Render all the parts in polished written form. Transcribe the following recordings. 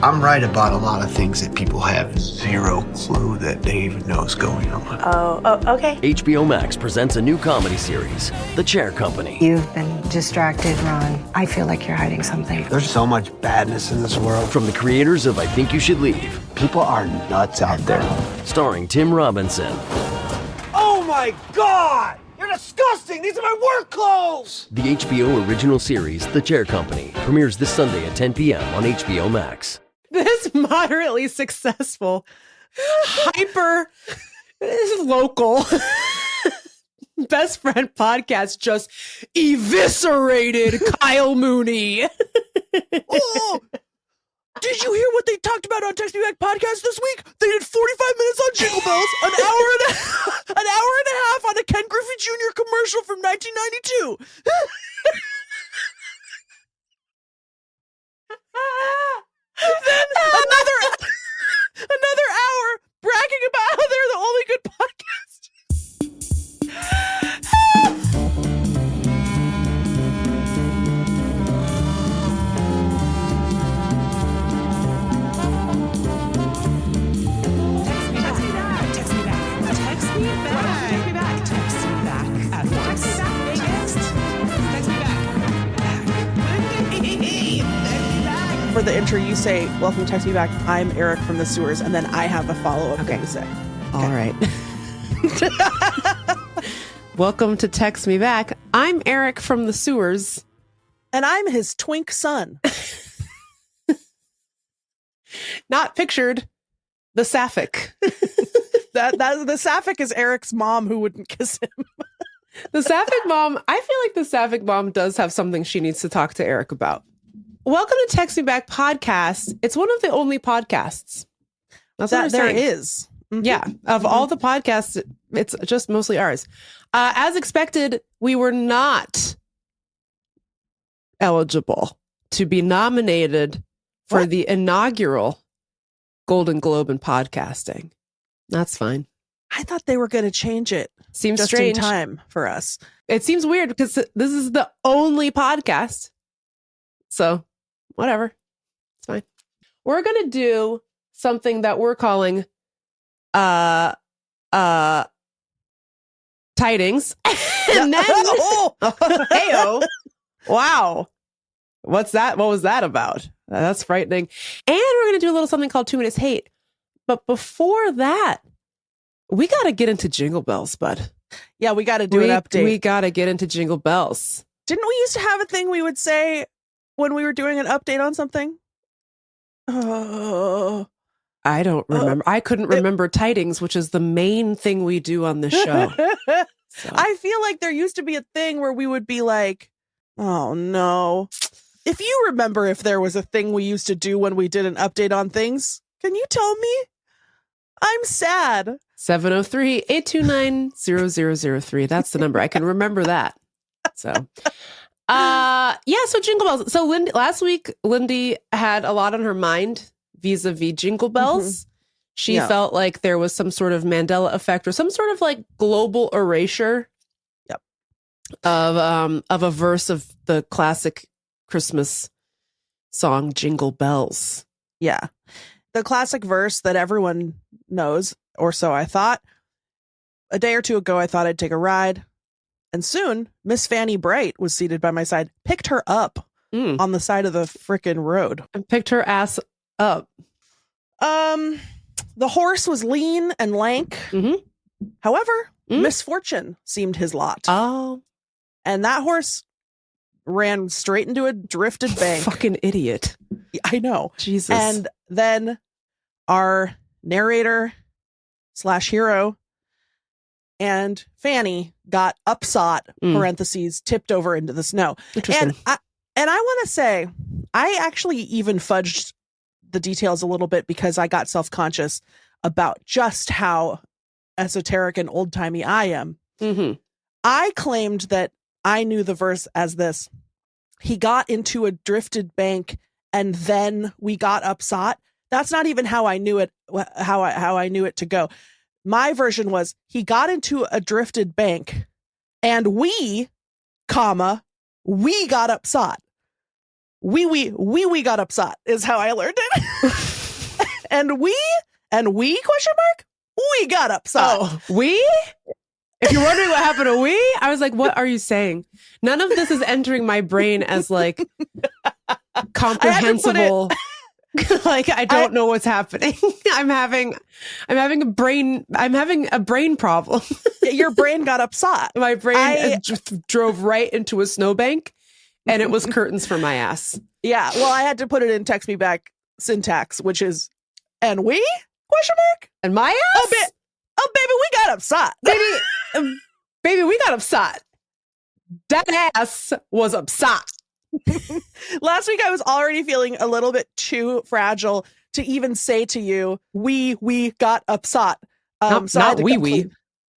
I'm right about a lot of things that people have zero clue that they even know is going on. Oh, okay. HBO Max presents a new comedy series, The Chair Company. You've been distracted, Ron. I feel like you're hiding something. There's so much badness in this world. From the creators of I Think You Should Leave. People are nuts out there. Starring Tim Robinson. Oh my God! You're disgusting! These are my work clothes! The HBO original series, The Chair Company, premieres this Sunday at 10 p.m. on HBO Max. This moderately successful, hyper local best friend podcast just eviscerated Kyle Mooney. Oh! Did you hear what they talked about on Text Me Back podcast this week? They did 45 minutes on Jingle Bells, an hour and a half on a Ken Griffey Jr. commercial from 1992. Then another hour bragging about how they're the only good podcast. For the intro, you say, "Welcome to Text Me Back. I'm Eric from the Sewers," and then I have a follow-up thing to say. All right. Welcome to Text Me Back. I'm Eric from the Sewers. And I'm his twink son. Not pictured. The Sapphic. That the Sapphic is Eric's mom who wouldn't kiss him. The Sapphic mom, I feel like the Sapphic mom does have something she needs to talk to Eric about. Welcome to Text Me Back podcast. It's one of the only podcasts. That's that what there saying. is. Mm-hmm. Yeah. Of all the podcasts, it's just mostly ours. As expected, we were not eligible to be nominated for the inaugural Golden Globe in podcasting. That's fine. I thought they were going to change it. Seems just strange. in time for us. It seems weird because this is the only podcast. So, whatever. It's fine. We're going to do something that we're calling tidings. And then heyo. Wow. What's that? What was that about? That's frightening. And we're going to do a little something called 2 Minutes Hate. But before that, we got to get into Jingle Bells, bud. Yeah, we got to do an update. We got to get into Jingle Bells. Didn't we used to have a thing we would say when we were doing an update on something? I don't remember. I couldn't remember tidings, which is the main thing we do on this show. So. I feel like there used to be a thing where we would be like, oh no. If you remember if there was a thing we used to do when we did an update on things, can you tell me? I'm sad. 703-829-0003. That's the number. I can remember that. So, so Jingle Bells. So last week, Lindy had a lot on her mind vis-a-vis Jingle Bells. Mm-hmm. She felt like there was some sort of Mandela effect or some sort of like global erasure of a verse of the classic Christmas song Jingle Bells. Yeah. The classic verse that everyone knows, or so I thought. A day or two ago, I thought I'd take a ride. And soon, Miss Fanny Bright was seated by my side, picked her up on the side of the frickin' road. And picked her ass up. The horse was lean and lank. Mm-hmm. However, misfortune seemed his lot. Oh. And that horse ran straight into a drifted bank. Fucking idiot. I know. Jesus. And then our narrator / hero and Fanny got upsot, parentheses, tipped over into the snow. Interesting. And I want to say, I actually even fudged the details a little bit because I got self-conscious about just how esoteric and old-timey I am. Mm-hmm. I claimed that I knew the verse as this: he got into a drifted bank and then we got upsot. That's not even how I knew it, how I knew it to go. My version was he got into a drifted bank and we got upsot. we got upset is how I learned it. and we question mark, we got upset. Oh, we? If you're wondering what happened to we, I was like, what are you saying? None of this is entering my brain as like comprehensible. Like, I don't know what's happening. I'm having a brain problem. Your brain got upset. My brain drove right into a snowbank, and it was curtains for my ass. Yeah. Well, I had to put it in text me back syntax, which is, and we question mark, and my ass. Oh, baby, we got upset. Baby, we got upset. That ass was upset. Last week, I was already feeling a little bit too fragile to even say to you, we got upset. So not we.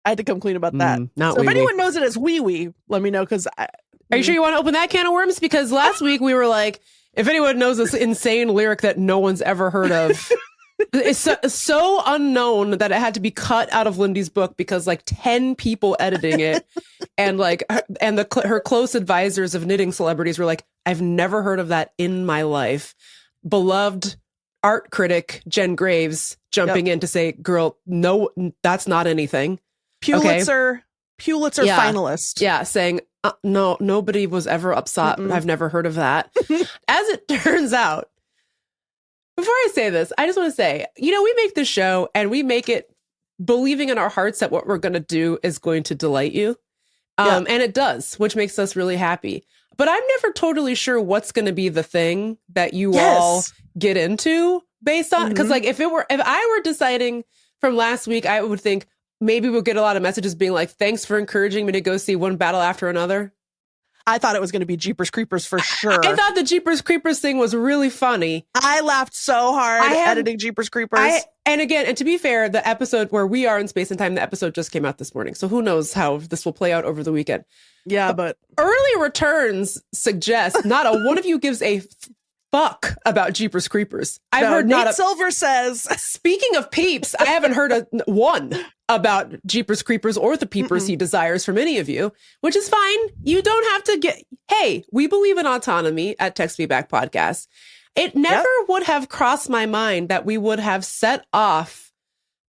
I had to come clean about that. Not so if wee-wee. anyone knows it as we, let me know. Because are you sure you want to open that can of worms? Because last week we were like, if anyone knows this insane lyric that no one's ever heard of. It's so unknown that it had to be cut out of Lindy's book because like 10 people editing it and like her close advisors of knitting celebrities were like, I've never heard of that in my life. Beloved art critic Jen Graves jumping in to say, girl, no, that's not anything. Pulitzer finalist. Yeah, saying, no, nobody was ever upset. I've never heard of that. As it turns out, before I say this, I just want to say, we make this show and we make it believing in our hearts that what we're going to do is going to delight you. And it does, which makes us really happy. But I'm never totally sure what's going to be the thing that you all get into based on, because like if I were deciding from last week, I would think maybe we'll get a lot of messages being like, thanks for encouraging me to go see one battle after another. I thought it was going to be Jeepers Creepers for sure. I thought the Jeepers Creepers thing was really funny. I laughed so hard editing Jeepers Creepers. And to be fair, the episode where we are in space and time, the episode just came out this morning. So who knows how this will play out over the weekend. Yeah, but early returns suggest not a one of you gives a fuck about Jeepers Creepers. I've heard Nate Silver says. Speaking of peeps, I haven't heard one about Jeepers Creepers or the peepers he desires from any of you, which is fine. You don't have to get. Hey, we believe in autonomy at Text Me Back Podcast. It never would have crossed my mind that we would have set off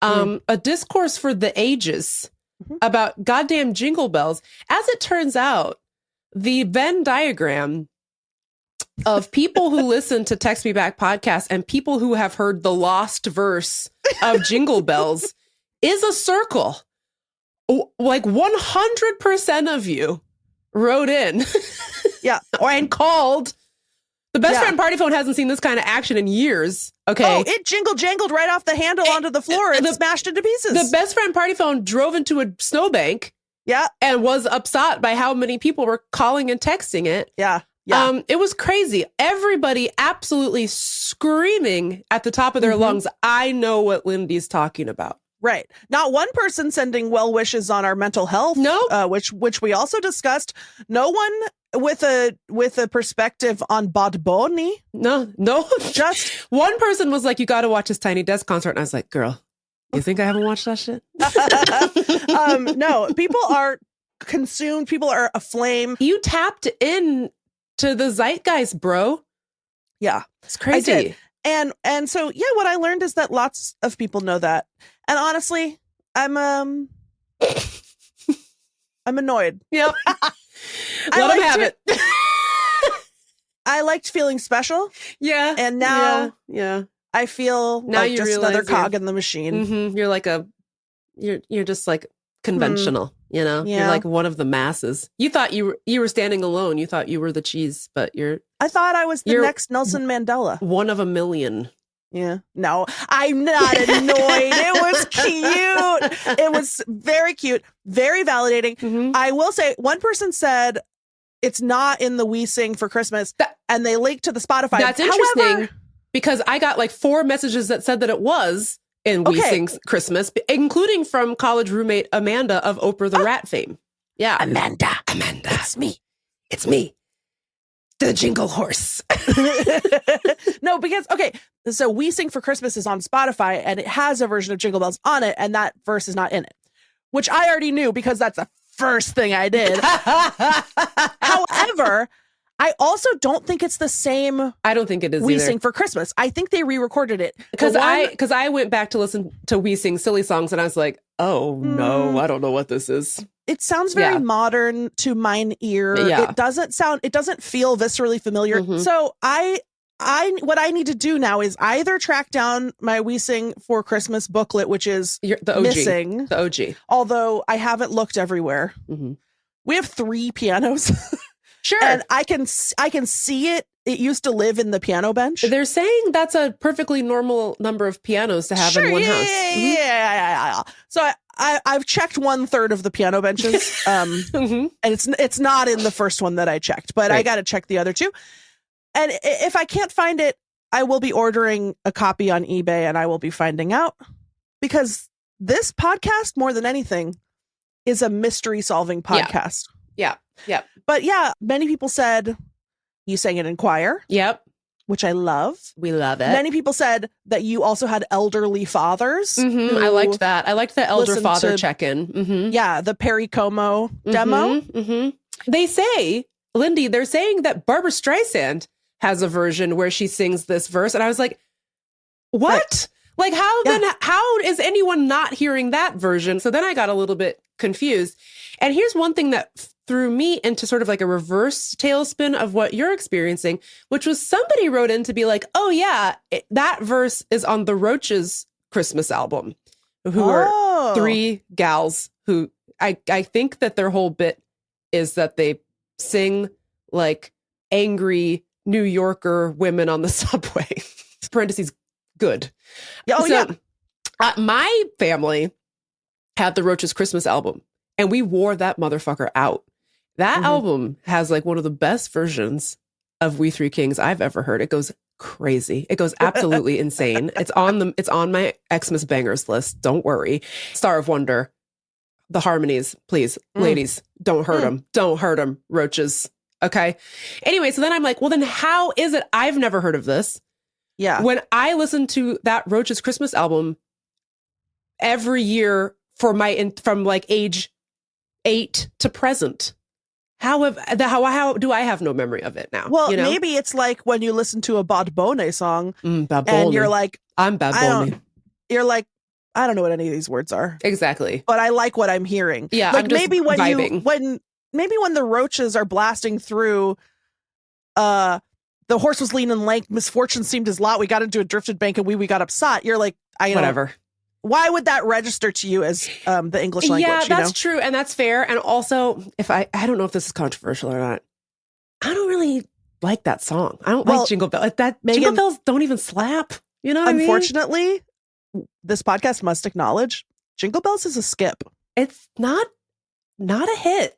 a discourse for the ages about goddamn Jingle Bells. As it turns out, the Venn diagram of people who listen to Text Me Back Podcast and people who have heard the lost verse of Jingle Bells is a circle. Like 100% of you wrote in and called. The best friend party phone hasn't seen this kind of action in years. Okay. Oh, it jingle-jangled right off the handle onto the floor and smashed into pieces. The best friend party phone drove into a snowbank. Yeah. And was upset by how many people were calling and texting it. Yeah. Yeah. It was crazy. Everybody absolutely screaming at the top of their lungs, I know what Lindy's talking about. Right. Not one person sending well wishes on our mental health. No. Which we also discussed. No one with a perspective on Bad Bunny. No. Just one person was like, you got to watch this Tiny Desk concert. And I was like, girl, you think I haven't watched that shit? No, people are consumed. People are aflame. You tapped in to the zeitgeist, bro. Yeah. It's crazy. I did. And so, yeah, what I learned is that lots of people know that. And honestly, I'm annoyed. Yep. Let them have it. I liked feeling special. Yeah. And now I feel now like you just another cog in the machine. You're like you're just like conventional, Yeah. You're like one of the masses. You thought you were standing alone. You thought you were the cheese, but I thought I was the next Nelson Mandela. One of a million. Yeah. No, I'm not annoyed. It was cute. It was very cute, very validating. I will say one person said it's not in the We Sing for Christmas and they linked to the Spotify. That's interesting because I got like 4 messages that said that it was in We Sing Christmas, including from college roommate Amanda of Oprah the Rat fame. Yeah. Amanda. It's me. The Jingle Horse. No, because, so We Sing for Christmas is on Spotify and it has a version of Jingle Bells on it and that verse is not in it, which I already knew because that's the first thing I did. However, I also don't think it's the same I don't think it is We either. Sing for Christmas. I think they re-recorded it. Because I went back to listen to We Sing Silly Songs and I was like, oh no, I don't know what this is. It sounds very modern to mine ear. Yeah. It doesn't feel viscerally familiar. Mhm. So what I need to do now is either track down my We Sing for Christmas booklet, which is The OG. missing. The OG. Although I haven't looked everywhere. Mm-hmm. We have 3 pianos. Sure. And I can see it. It used to live in the piano bench. They're saying that's a perfectly normal number of pianos to have in one house. Mm-hmm. Yeah. So I've checked 1/3 of the piano benches, Mm-hmm. and it's not in the first one that I checked, but I Right. got to check the other 2. And if I can't find it, I will be ordering a copy on eBay, and I will be finding out, because this podcast, more than anything, is a mystery solving podcast. Yeah. Yep. But yeah, many people said you sang it in choir, Yep. which I love. We love it. Many people said that you also had elderly fathers. Mhm. I who liked that. I liked the elder listened father to- check-in. Mm-hmm. Yeah, the Perry Como demo. Mm-hmm. They say, Lindy, they're saying that Barbara Streisand has a version where she sings this verse. And I was like, what? Like, how is anyone not hearing that version? So then I got a little bit confused. And here's one thing that threw me into sort of like a reverse tailspin of what you're experiencing, which was somebody wrote in to be like, oh yeah, that verse is on the Roaches Christmas album, who are 3 gals who I think that their whole bit is that they sing like angry New Yorker women on the subway. Parentheses, good. My family had the Roaches Christmas album, and we wore that motherfucker out. That album has like one of the best versions of We Three Kings I've ever heard. It goes crazy. It goes absolutely insane. It's on my Xmas bangers list. Don't worry. Star of Wonder, the harmonies, please, ladies, don't hurt them. Don't hurt them, Roaches. Okay. Anyway, so then I'm like, well, then how is it I've never heard of this? Yeah. When I listened to that Roaches Christmas album every year from like age 8 to present, how do I have no memory of it now? Well, you know? maybe it's like when you listen to a Bad Bunny song Bad and Bunny. you're like, I'm Bad Bunny. You're like, I don't know what any of these words are. Exactly. But I like what I'm hearing. Yeah. Like I'm just maybe vibing. when the Roaches are blasting through, the horse was lean and lank, misfortune seemed his lot, we got into a drifted bank and we got upset. You're like, Whatever. Why would that register to you as the English language? Yeah, that's true. And that's fair. And also, if I don't know if this is controversial or not, I don't really like that song. I don't like Jingle Bells. Jingle Bells don't even slap. You know what I mean? Unfortunately, this podcast must acknowledge Jingle Bells is a skip. It's not a hit.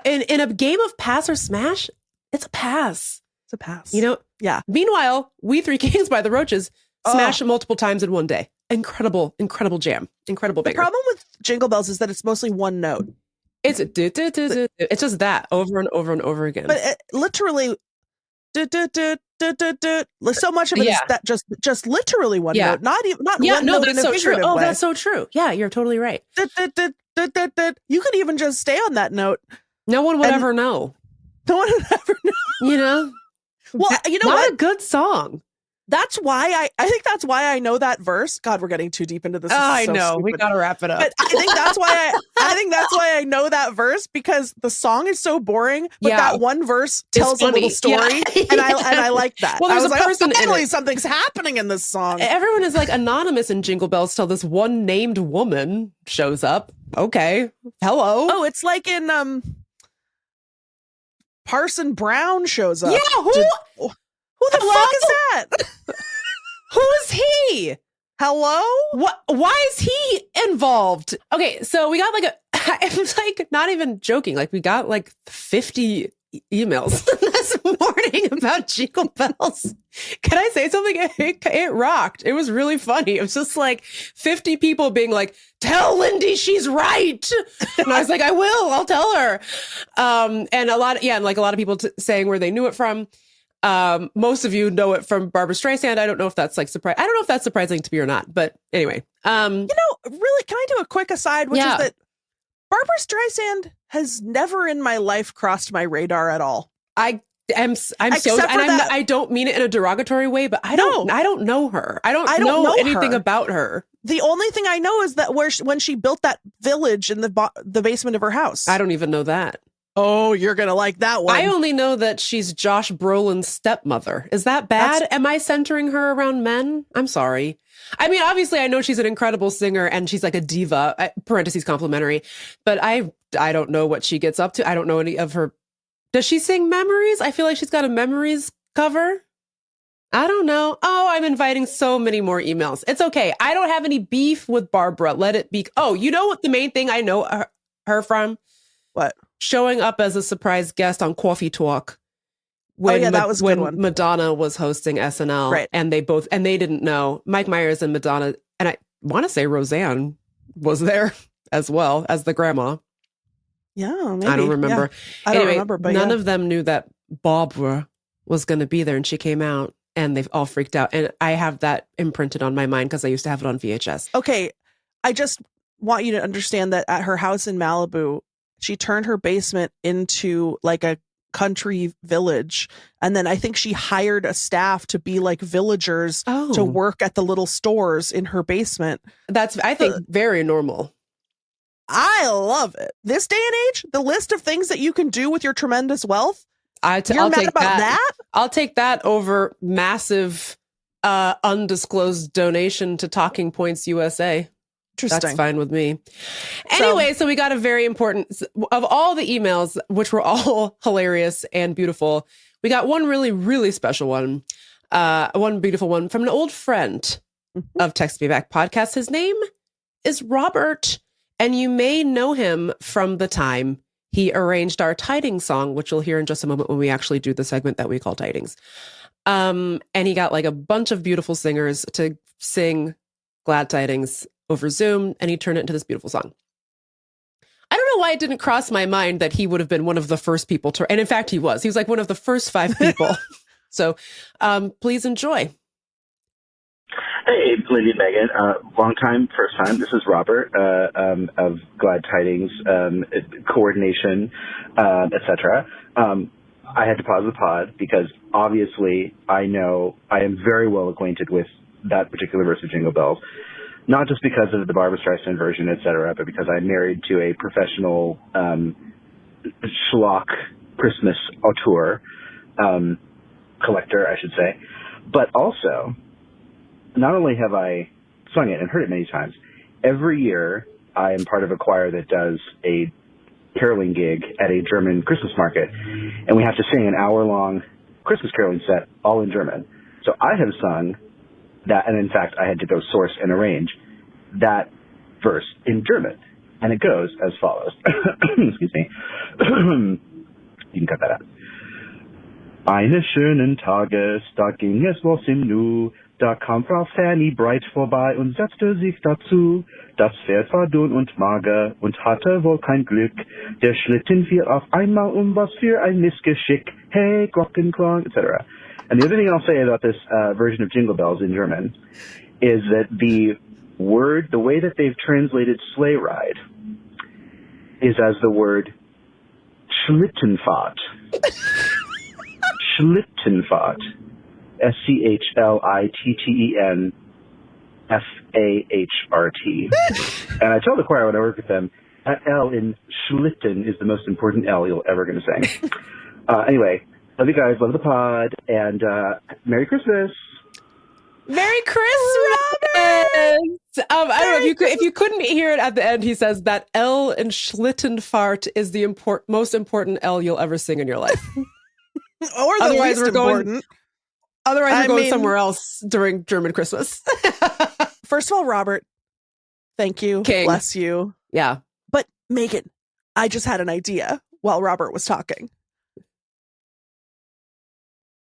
In a game of pass or smash, it's a pass. It's a pass. You know? Yeah. Meanwhile, We Three Kings by the Roaches smash it multiple times in one day. Incredible jam. Incredible banger. The problem with Jingle Bells is that it's mostly one note. It's just that over and over and over again. But literally, so much of it is that just literally one note. Not one note in a so true. figurative Oh, way. that's so true. Yeah, you're totally right. You could even just stay on that note. No one would ever know. No one would ever know. You know? Well, you know Not what? a good song. That's why I think that's why I know that verse. God, we're getting too deep into this. This is I so know. We stupid. gotta wrap it up. But I think that's why I know that verse, because the song is so boring, but that one verse tells a little story, Yeah. and I like that. Well, there's I was a like, person in finally it. something's happening in this song. Everyone is like anonymous in Jingle Bells till this one named woman shows up. Okay. Hello. Oh, it's like in Parson Brown shows up. Yeah, who the fuck is that? Who's he? Hello? What? Why is he involved? Okay, so we got like it was like not even joking. Like we got like 50 emails this morning about Jingle Bells. Can I say something? It rocked. It was really funny. It was just like 50 people being like, "Tell Lindy she's right," and I was like, "I will. I'll tell her." And a lot of people saying where they knew it from. Most of you know it from Barbara Streisand. I don't know if that's like surprise. I don't know if that's surprising to me or not. But anyway, really, can I do a quick aside, which is that Barbara Streisand has never in my life crossed my radar at all. I I'm so, and I don't mean it in a derogatory way, but I don't know her. I don't know anything about her. The only thing I know is that when she built that village in the basement of her house. I don't even know that. Oh, you're going to like that one. I only know that she's Josh Brolin's stepmother. Is that bad? Am I centering her around men? I'm sorry. I mean, obviously, I know she's an incredible singer and she's like a diva, parentheses complimentary, but I don't know what she gets up to. I don't know any of her. Does she sing Memories? I feel like she's got a Memories cover. I don't know. Oh, I'm inviting so many more emails. It's okay. I don't have any beef with Barbara. Let it be. Oh, you know what the main thing I know her from? What? Showing up as a surprise guest on Coffee Talk. When, that was a good one. Madonna was hosting SNL. Right. And they didn't know. Mike Myers and Madonna, and I want to say Roseanne was there as well as the grandma. Yeah, maybe. I don't remember. Yeah. I don't remember, but none of them knew that Barbara was going to be there, and she came out and they've all freaked out. And I have that imprinted on my mind because I used to have it on VHS. Okay. I just want you to understand that at her house in Malibu, she turned her basement into like a country village. And then I think she hired a staff to be like villagers to work at the little stores in her basement. That's, I think, very normal. I love it. This day and age, the list of things that you can do with your tremendous wealth. I'll take that. I'll take that over massive undisclosed donation to Talking Points USA. Interesting. That's fine with me. Anyway, so we got a very important, of all the emails, which were all hilarious and beautiful, we got one really, really special one. One beautiful one from an old friend of Text Me Back podcast. His name is Robert, and you may know him from the time he arranged our Tidings song, which you'll hear in just a moment when we actually do the segment that we call Tidings. And he got like a bunch of beautiful singers to sing Glad Tidings over Zoom, and he turned it into this beautiful song. I don't know why it didn't cross my mind that he would have been one of the first people to, and in fact he was like one of the first 5 people. So please enjoy. Hey, Lindy and Meagan. Long time, first time. This is Robert of Glad Tidings, coordination, etc. I had to pause the pod because obviously I know I am very well acquainted with that particular verse of Jingle Bells. Not just because of the Barbra Streisand version, et cetera, but because I'm married to a professional schlock Christmas auteur, collector, I should say. But also, not only have I sung it and heard it many times, every year I am part of a choir that does a caroling gig at a German Christmas market, and we have to sing an hour-long Christmas caroling set all in German. So I have sung that, and in fact, I had to go source and arrange that verse in German. And it goes as follows. Excuse me. You can cut that out. Eines schönen Tages, da ging es los im Nu, da kam Frau Fanny breit vorbei und setzte sich dazu. Das Pferd war dünn und mager und hatte wohl kein Glück. Der Schlitten fiel auf einmal was für ein Missgeschick. Hey, Glockenklang, etc. And the other thing I'll say about this version of Jingle Bells in German is that the way that they've translated sleigh ride is as the word Shlittenfahrt. Shlittenfahrt. Shlittenfahrt. And I tell the choir when I work with them, that L in Schlitten is the most important L you're ever going to sing. Anyway, love you guys, love the pod, and Merry Christmas. Merry Christmas, Robert! I don't know if you couldn't hear it at the end. He says that L in Schlittenfahrt is the most important L you'll ever sing in your life. Or the least important. Otherwise, we're going somewhere else during German Christmas. First of all, Robert, thank you. King. Bless you. Yeah. But Meagan, I just had an idea while Robert was talking.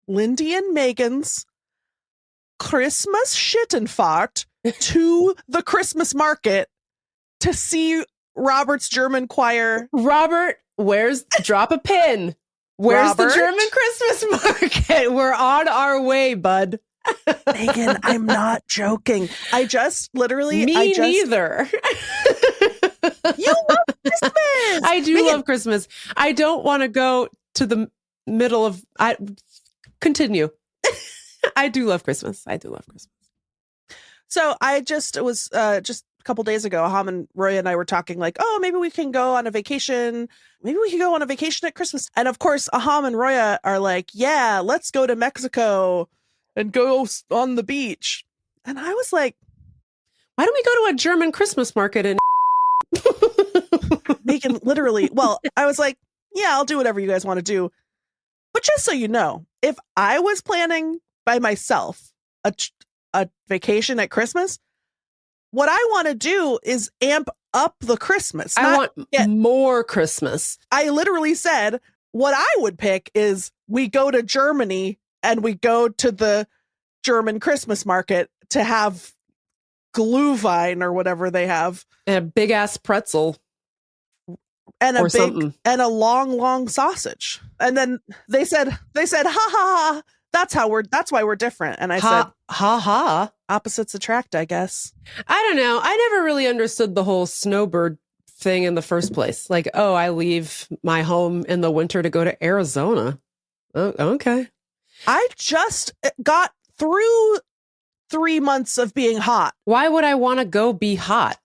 Lindy and Meagan's Christmas Schittenfahrt to the Christmas market to see Robert's German choir. Robert, drop a pin. Where's Robert? The German Christmas market? We're on our way, bud. Meagan, I'm not joking. I just literally... neither. You love Christmas! I do love Christmas. I don't want to go to the middle of I continue. I do love Christmas. So I just was just a couple days ago, Ham and Roya and I were talking like, oh, maybe we can go on a vacation. Maybe we can go on a vacation at Christmas. And of course, Aham and Roya are like, yeah, let's go to Mexico and go on the beach. And I was like, why don't we go to a German Christmas market in Meagan literally, well, I was like, yeah, I'll do whatever you guys want to do. But just so you know, if I was planning by myself a vacation at Christmas, what I want to do is amp up the Christmas. I want more Christmas. I literally said what I would pick is we go to Germany and we go to the German Christmas market to have Glühwein or whatever they have. And a big ass pretzel. And or something. and a long sausage. And then they said, ha ha ha. That's why we're different. And I said, ha ha. Opposites attract, I guess. I don't know. I never really understood the whole snowbird thing in the first place. Like, oh, I leave my home in the winter to go to Arizona. Oh, okay. I just got through 3 months of being hot. Why would I want to go be hot?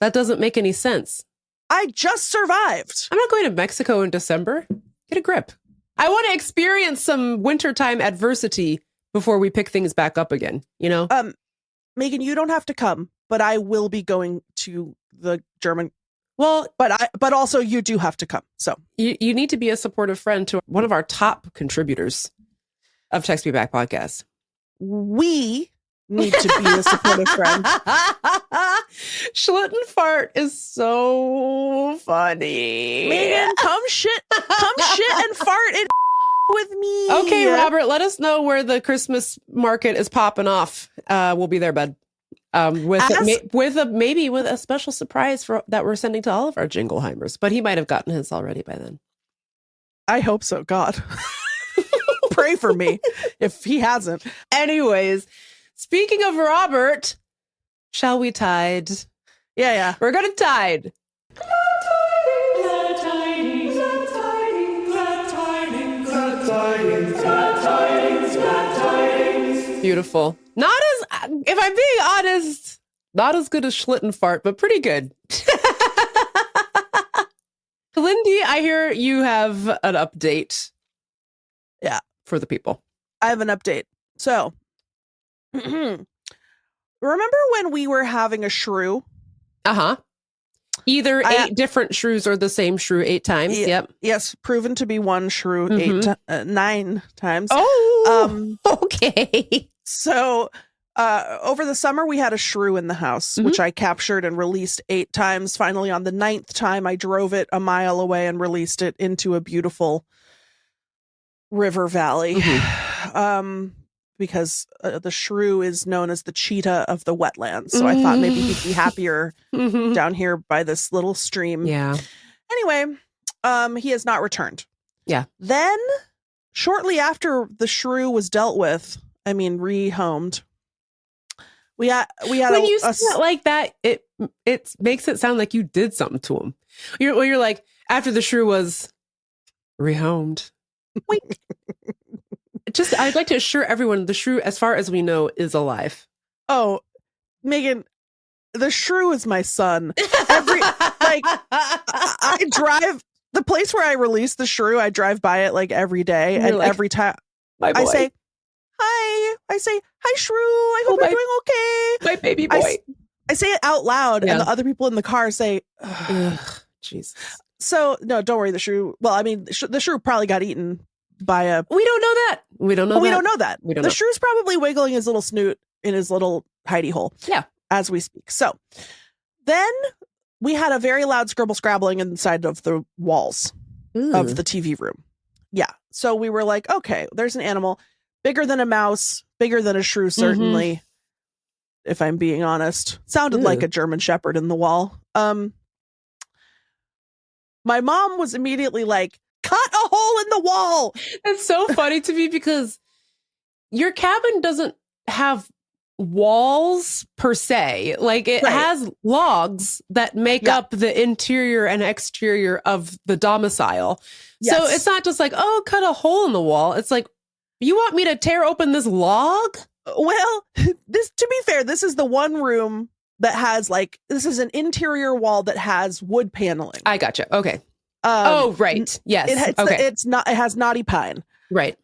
That doesn't make any sense. I just survived. I'm not going to Mexico in December. Get a grip. I want to experience some wintertime adversity before we pick things back up again, you know? Meagan, you don't have to come, but I will be going to the German. Well, but also you do have to come. So you need to be a supportive friend to one of our top contributors of Text Me Back podcast. We need to be a supportive friend. Shlittenfart is so funny. Meagan, come shit and fart it with me. Okay, Robert, let us know where the Christmas market is popping off. We'll be there, bud. With a special surprise that we're sending to all of our Jingleheimers, but he might have gotten his already by then. I hope so. God, pray for me if he hasn't. Anyways, speaking of Robert, shall we tide? Yeah. We're gonna tide. Beautiful. Not as, if I'm being honest, not as good as Shlittenfart, but pretty good. Lindy, I hear you have an update. Yeah. For the people. I have an update. So, remember when we were having a shrew? Uh-huh. Either 8 different shrews or the same shrew 8 times. Yep. Yes, proven to be one shrew 9 times. Oh, okay. So, over the summer, we had a shrew in the house, which I captured and released 8 times. Finally, on the 9th time, I drove it a mile away and released it into a beautiful river valley. Because the shrew is known as the cheetah of the wetlands. So I thought maybe he'd be happier down here by this little stream. Yeah. Anyway, he has not returned. Yeah. Then, shortly after the shrew was dealt with, rehomed, we had when you say it like that, it makes it sound like you did something to him. You're like, after the shrew was rehomed. Wink. I'd like to assure everyone the shrew, as far as we know, is alive. Oh, Meagan, the shrew is my son. I drive the place where I release the shrew. I drive by it like every day, and like, every time I say hi. I say hi, shrew. I hope you're doing okay, my baby boy. I say it out loud, and the other people in the car say, Jesus. So no, don't worry. The shrew. Well, the shrew probably got eaten by a. We don't know that. We don't know that. The shrew's probably wiggling his little snoot in his little hidey hole. Yeah. As we speak. So then we had a very loud scrabbling inside of the walls of the TV room. Yeah. So we were like, okay, there's an animal bigger than a mouse, bigger than a shrew, certainly. If I'm being honest, sounded like a German Shepherd in the wall. My mom was immediately like, cut a hole in the wall. It's so funny to me because your cabin doesn't have walls per se. Like it Right. has logs that make Yeah. up the interior and exterior of the domicile. So Yes. it's not just like, oh, cut a hole in the wall. It's like, you want me to tear open this log? Well, this, to be fair, this is the one room that has like, this is an interior wall that has wood paneling. I gotcha. Okay. Oh, right. Yes. Okay. It has knotty pine. Right.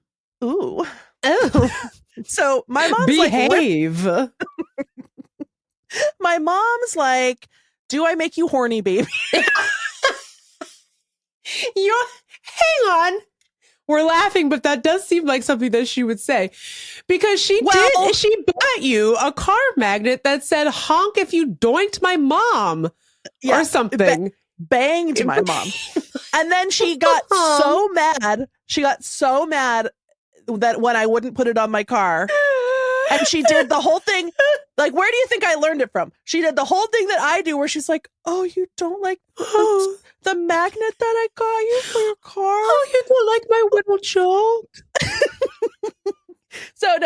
Ooh. Oh. So my mom's Behave. my mom's like, do I make you horny, baby? You're, hang on. We're laughing, but that does seem like something that she would say, because she bought you a car magnet that said honk if you doinked my mom or something. Banged my mom. And then she got so mad. She got so mad that when I wouldn't put it on my car, and she did the whole thing. Like, where do you think I learned it from? She did the whole thing that I do where she's like, oh, you don't like the magnet that I got you for your car? Oh, you don't like my little joke? So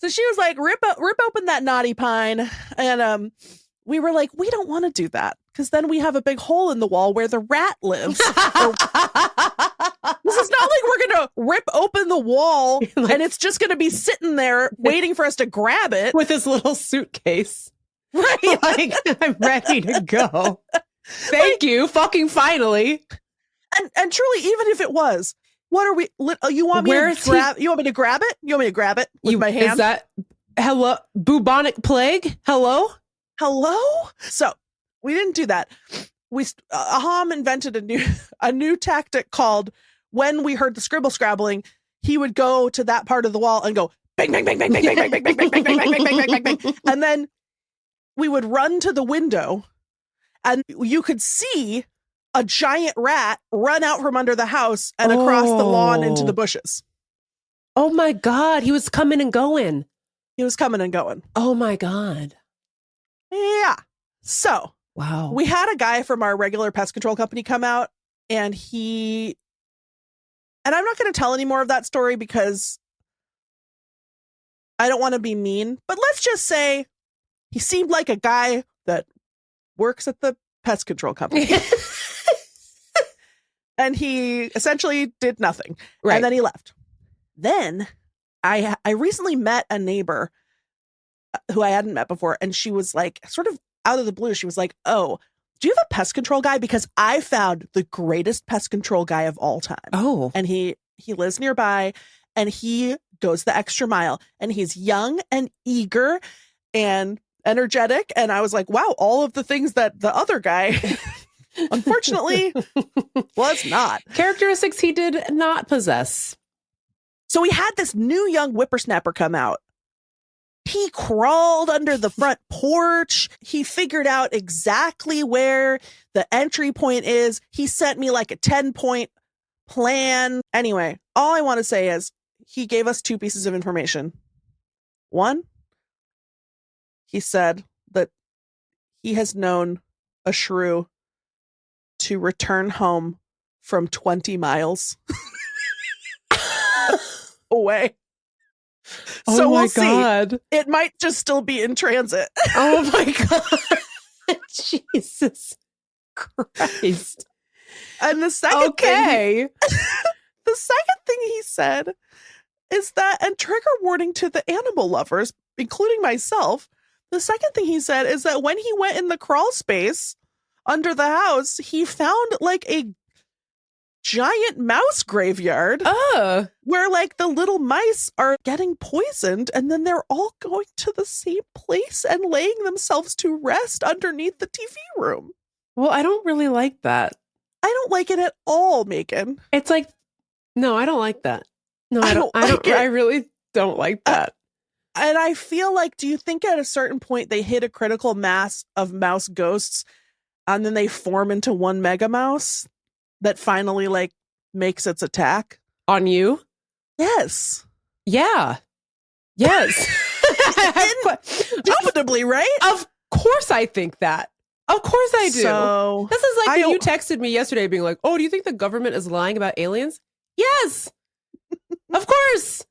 she was like, rip open that knotty pine. And we were like, we don't want to do that, because then we have a big hole in the wall where the rat lives. This is not like we're going to rip open the wall and it's just going to be sitting there waiting for us to grab it. With his little suitcase. Right. Like, I'm ready to go. Thank you. Fucking finally. And truly, even if it was, what are we, you want me Where to grab, you want me to grab it? You want me to grab it with my hand? Is that, hello, bubonic plague? Hello? So we didn't do that. Aham invented a new tactic called, when we heard the scribble scrabbling, he would go to that part of the wall and go bang, bang, bang, bang, bang, bang, bang, bang, bang, bang, bang, bang, bang, bang, bang, bang, bang. And then we would run to the window and you could see a giant rat run out from under the house and across the lawn into the bushes. Oh my God. He was coming and going. He was coming and going. Oh my God. Yeah. So wow. We had a guy from our regular pest control company come out, and I'm not going to tell any more of that story because I don't want to be mean, but let's just say he seemed like a guy that works at the pest control company. And he essentially did nothing. Right. And then he left. Then I recently met a neighbor who I hadn't met before, and she was like, sort of out of the blue, she was like, oh, do you have a pest control guy? Because I found the greatest pest control guy of all time. Oh. And he lives nearby, and he goes the extra mile, and he's young and eager and energetic. And I was like, wow, all of the things that the other guy unfortunately was not. Characteristics he did not possess. So we had this new young whippersnapper come out. He crawled under the front porch. He figured out exactly where the entry point is. He sent me like a 10-point plan. Anyway, all I want to say is he gave us 2 pieces of information. One, he said that he has known a shrew to return home from 20 miles away. Oh so my we'll God. see. It might just still be in transit. Oh my God. Jesus Christ. And the second thing he said is that, and trigger warning to the animal lovers, including myself, the second thing he said is that when he went in the crawl space under the house, he found like a giant mouse graveyard where like the little mice are getting poisoned, and then they're all going to the same place and laying themselves to rest underneath the TV room. Well, I don't really like that. I don't like it at all, Meagan. It's like, no, I don't like that. No, I don't. I really don't like that. And I feel like, do you think at a certain point they hit a critical mass of mouse ghosts and then they form into one mega mouse that finally like makes its attack on you? Yes. Yeah. Yes. Indubitably, right? Of course I think that. Of course I do. So this is like when you texted me yesterday being like, oh, do you think the government is lying about aliens? Yes. Of course.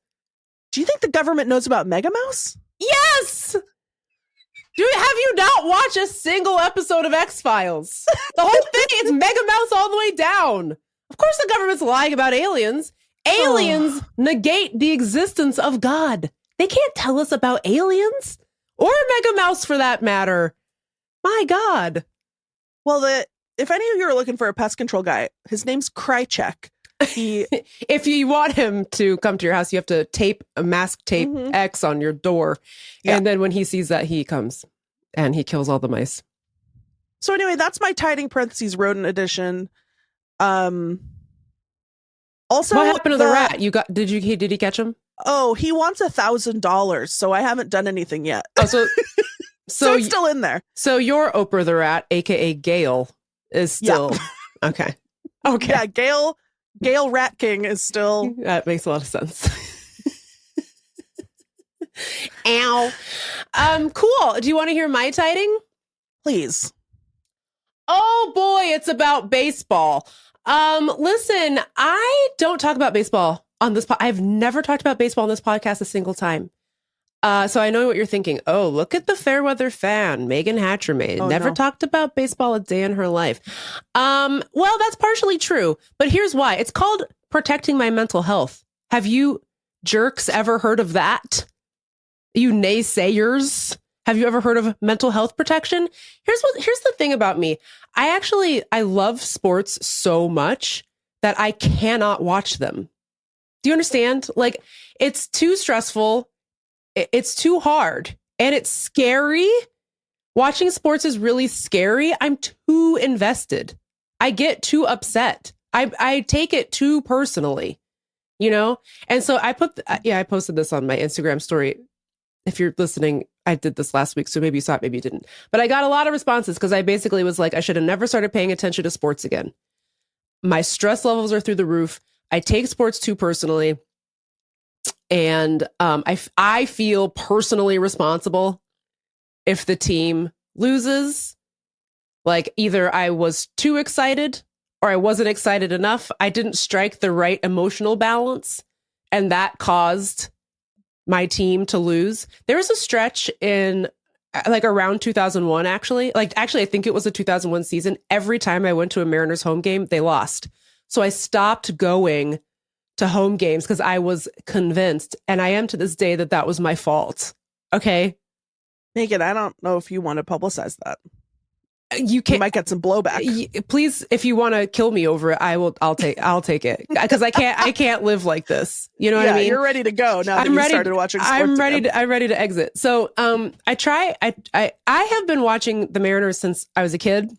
Do you think the government knows about Mega Mouse? Yes. not watch a single episode of X-Files. The whole thing is Mega Mouse all the way down. Of course the government's lying about aliens. Aliens negate the existence of God. They can't tell us about aliens or Mega Mouse for that matter. My God. Well, if any of you are looking for a pest control guy, his name's Krychek. If you want him to come to your house, you have to tape a mask tape X on your door. Yeah. And then when he sees that, he comes and he kills all the mice. So anyway, that's my tiding parentheses rodent edition. Also, what happened to the rat? Did he catch him? Oh, he wants $1,000, so I haven't done anything yet. Oh, so it's still in there. So your Oprah the rat, aka Gail, is still okay. Okay. Yeah, Gail Rat King is still. That makes a lot of sense. Ow. Cool. Do you want to hear my tiding? Please. Oh boy, it's about baseball. Listen, I don't talk about baseball on this I've never talked about baseball on this podcast a single time. So I know what you're thinking. Oh, look at the Fairweather fan, Megan Hatchermaid. Never talked about baseball a day in her life. Well, that's partially true, but here's why. It's called protecting my mental health. Have you jerks ever heard of that? You naysayers? Have you ever heard of mental health protection? Here's the thing about me. I love sports so much that I cannot watch them. Do you understand? Like, it's too stressful. It's too hard and it's scary. Watching sports is really scary. I'm too invested. I get too upset. I take it too personally, you know? And so I posted this on my Instagram story. If you're listening, I did this last week, so maybe you saw it, maybe you didn't. But I got a lot of responses because I basically was like, I should have never started paying attention to sports again. My stress levels are through the roof. I take sports too personally. And I feel personally responsible if the team loses. Like, either I was too excited or I wasn't excited enough. I didn't strike the right emotional balance, and that caused my team to lose. There was a stretch in like around 2001, actually, I think it was the 2001 season. Every time I went to a Mariners home game, they lost. So I stopped going to home games because I was convinced, and I am to this day, that was my fault. Okay. Megan, I don't know if you want to publicize that. You might get some blowback. Please, if you want to kill me over it, I'll take it because I can't live like this. You know what I mean? You're ready to go now that you started watching sports. I'm ready to exit. So, I have been watching the Mariners since I was a kid.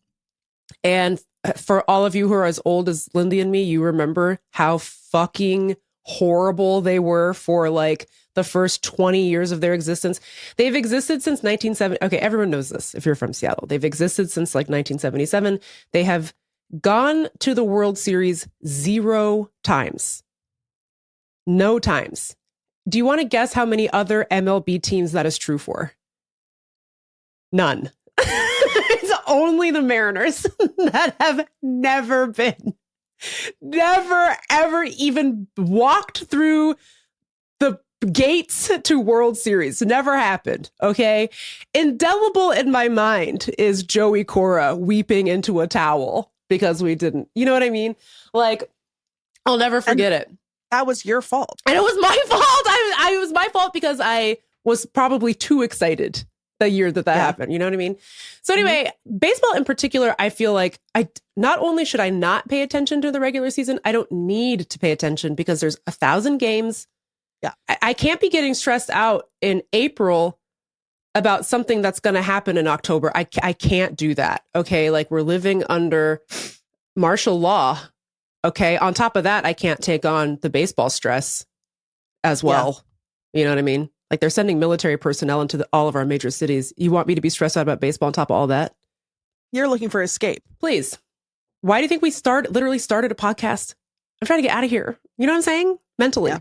And for all of you who are as old as Lindy and me, you remember how fucking horrible they were for like the first 20 years of their existence. They've existed since 1970. Okay, everyone knows this if you're from Seattle. They've existed since like 1977. They have gone to the World Series 0 times. No times. Do you want to guess how many other MLB teams that is true for? None. It's only the Mariners that have never ever even walked through the gates to World Series. Never happened. Okay. Indelible in my mind is Joey Cora weeping into a towel because we didn't. You know what I mean? Like, I'll never forget it. That was your fault. And it was my fault. It was my fault because I was probably too excited the year that happened. You know what I mean? So anyway, baseball in particular, I feel like not only should I not pay attention to the regular season, I don't need to pay attention because there's 1,000 games. Yeah. I can't be getting stressed out in April about something that's going to happen in October. I can't do that. Okay. Like, we're living under martial law. Okay. On top of that, I can't take on the baseball stress as well. Yeah. You know what I mean? Like, they're sending military personnel into all of our major cities. You want me to be stressed out about baseball on top of all that? You're looking for escape. Please. Why do you think we literally started a podcast? I'm trying to get out of here. You know what I'm saying? Mentally. Yeah.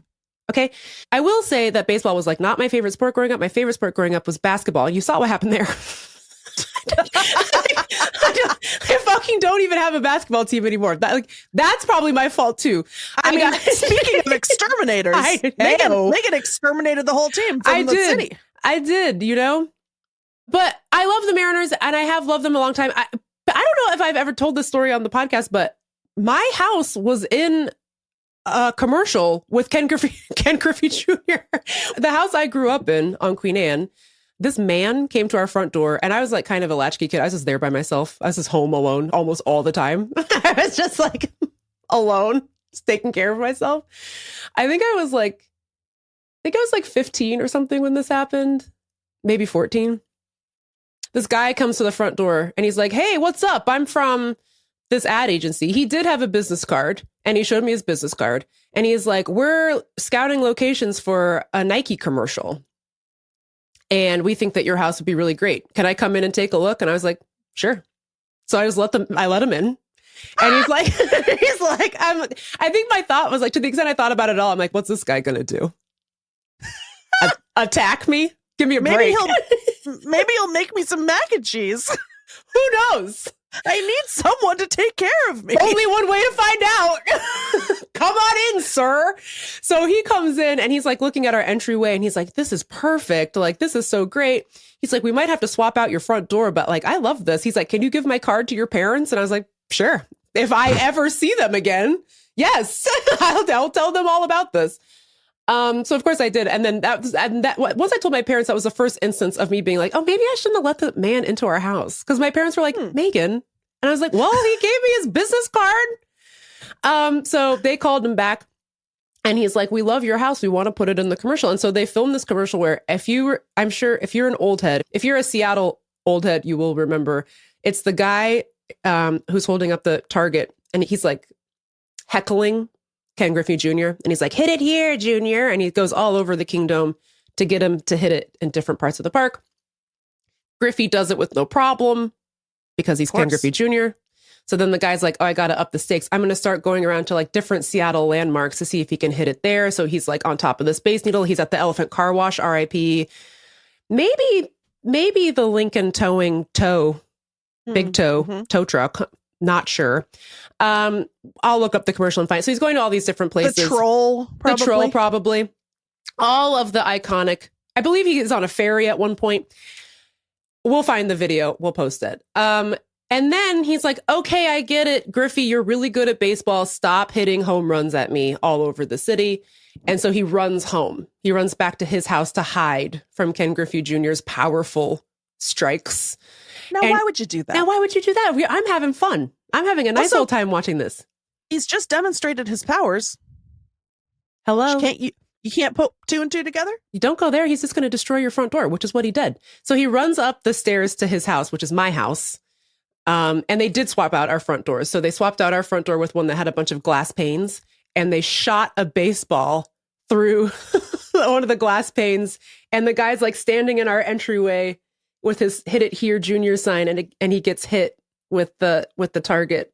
Okay. I will say that baseball was like not my favorite sport growing up. My favorite sport growing up was basketball. You saw what happened there. I fucking don't even have a basketball team anymore. That's probably my fault too. I mean, speaking of exterminators, Megan exterminated the whole team from the city. I did, you know? But I I love the Mariners, and I have loved them a long time. I don't know if I've ever told this story on the podcast, but my house was in a commercial with Ken Griffey Jr. The house I grew up in on Queen Anne, this man came to our front door, and I was like kind of a latchkey kid. I was just there by myself. I was just home alone almost all the time. I was just like alone, just taking care of myself. I think I was like 15 or something when this happened, maybe 14. This guy comes to the front door and he's like, "Hey, what's up? I'm from this ad agency." He did have a business card, and he showed me his business card, and he's like, "We're scouting locations for a Nike commercial, and we think that your house would be really great. Can I come in and take a look?" And I was like, "Sure." So I let him in. And he's like, I think my thought was like, to the extent I thought about it all, I'm like, what's this guy going to do? Attack me? Give me a break. Maybe he'll make me some mac and cheese. Who knows? I need someone to take care of me. Only one way to find out. Come on in, sir. So he comes in and he's like looking at our entryway and he's like, "This is perfect. Like, this is so great." He's like, "We might have to swap out your front door, but like, I love this." He's like, "Can you give my card to your parents?" And I was like, "Sure. If I ever see them again, yes, I'll tell them all about this." So of course I did. And then once I told my parents, that was the first instance of me being like, oh, maybe I shouldn't have let the man into our house. Because my parents were like, "Megan." And I was like, well, he gave me his business card. So they called him back and he's like, "We love your house. We want to put it in the commercial." And so they filmed this commercial where I'm sure if you're an old head, if you're a Seattle old head, you will remember it's the guy who's holding up the target and he's like heckling Ken Griffey Jr. And he's like, "Hit it here, Junior." And he goes all over the Kingdom to get him to hit it in different parts of the park. Griffey does it with no problem because he's Ken Griffey Jr. So then the guy's like, "Oh, I got to up the stakes. I'm going to start going around to like different Seattle landmarks to see if he can hit it there." So he's like on top of the Space Needle. He's at the Elephant Car Wash, RIP. Maybe the Lincoln big tow truck. Not sure. I'll look up the commercial and find. So he's going to all these different places. The troll, probably. All of the iconic. I believe he is on a ferry at one point. We'll find the video. We'll post it. And then he's like, "Okay, I get it. Griffey, you're really good at baseball. Stop hitting home runs at me all over the city." And so he runs home. He runs back to his house to hide from Ken Griffey Jr.'s powerful strikes. Why would you do that? I'm having fun. I'm having a nice old time watching this. He's just demonstrated his powers. Hello? You can't put two and two together? You don't go there. He's just going to destroy your front door, which is what he did. So he runs up the stairs to his house, which is my house. And they did swap out our front doors. So they swapped out our front door with one that had a bunch of glass panes, and they shot a baseball through one of the glass panes. And the guy's like standing in our entryway with his "Hit It Here, Junior" sign, and he gets hit with the target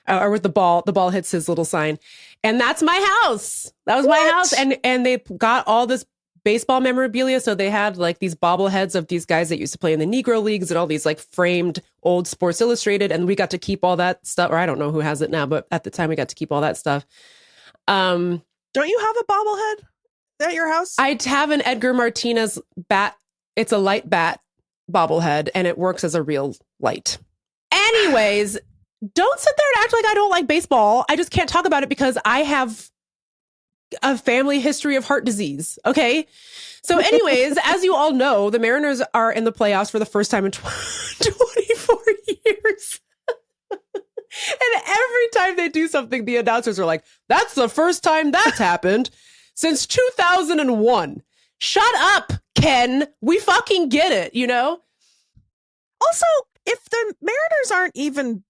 or with the ball. The ball hits his little sign, and that's my house. That was my house, and they got all this baseball memorabilia. So they had like these bobbleheads of these guys that used to play in the Negro Leagues and all these like framed old Sports Illustrated, and we got to keep all that stuff. Or I don't know who has it now, but at the time we got to keep all that stuff. Don't you have a bobblehead at your house? I have an Edgar Martinez bat. It's a light bat bobblehead, and it works as a real light. Anyways, don't sit there and act like I don't like baseball. I just can't talk about it because I have a family history of heart disease. Okay. So anyways, as you all know, the Mariners are in the playoffs for the first time in 24 years. And every time they do something, the announcers are like, "That's the first time that's happened since 2001. Shut up, Ken. We fucking get it, you know?" Also, if the Mariners aren't even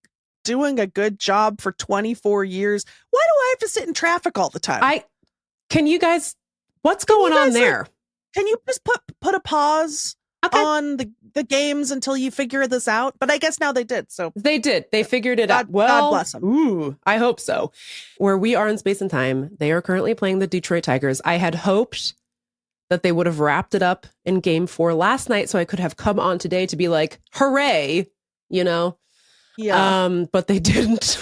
doing a good job for 24 years, why do I have to sit in traffic all the time? Can you guys, what's going on there? Can you just put a pause on the games until you figure this out? But I guess now they did. So they did. They figured it out. Well, God bless them. Ooh, I hope so. Where we are in space and time, they are currently playing the Detroit Tigers. I had hoped that they would have wrapped it up in game 4 last night so I could have come on today to be like, hooray, you know? Yeah. But they didn't.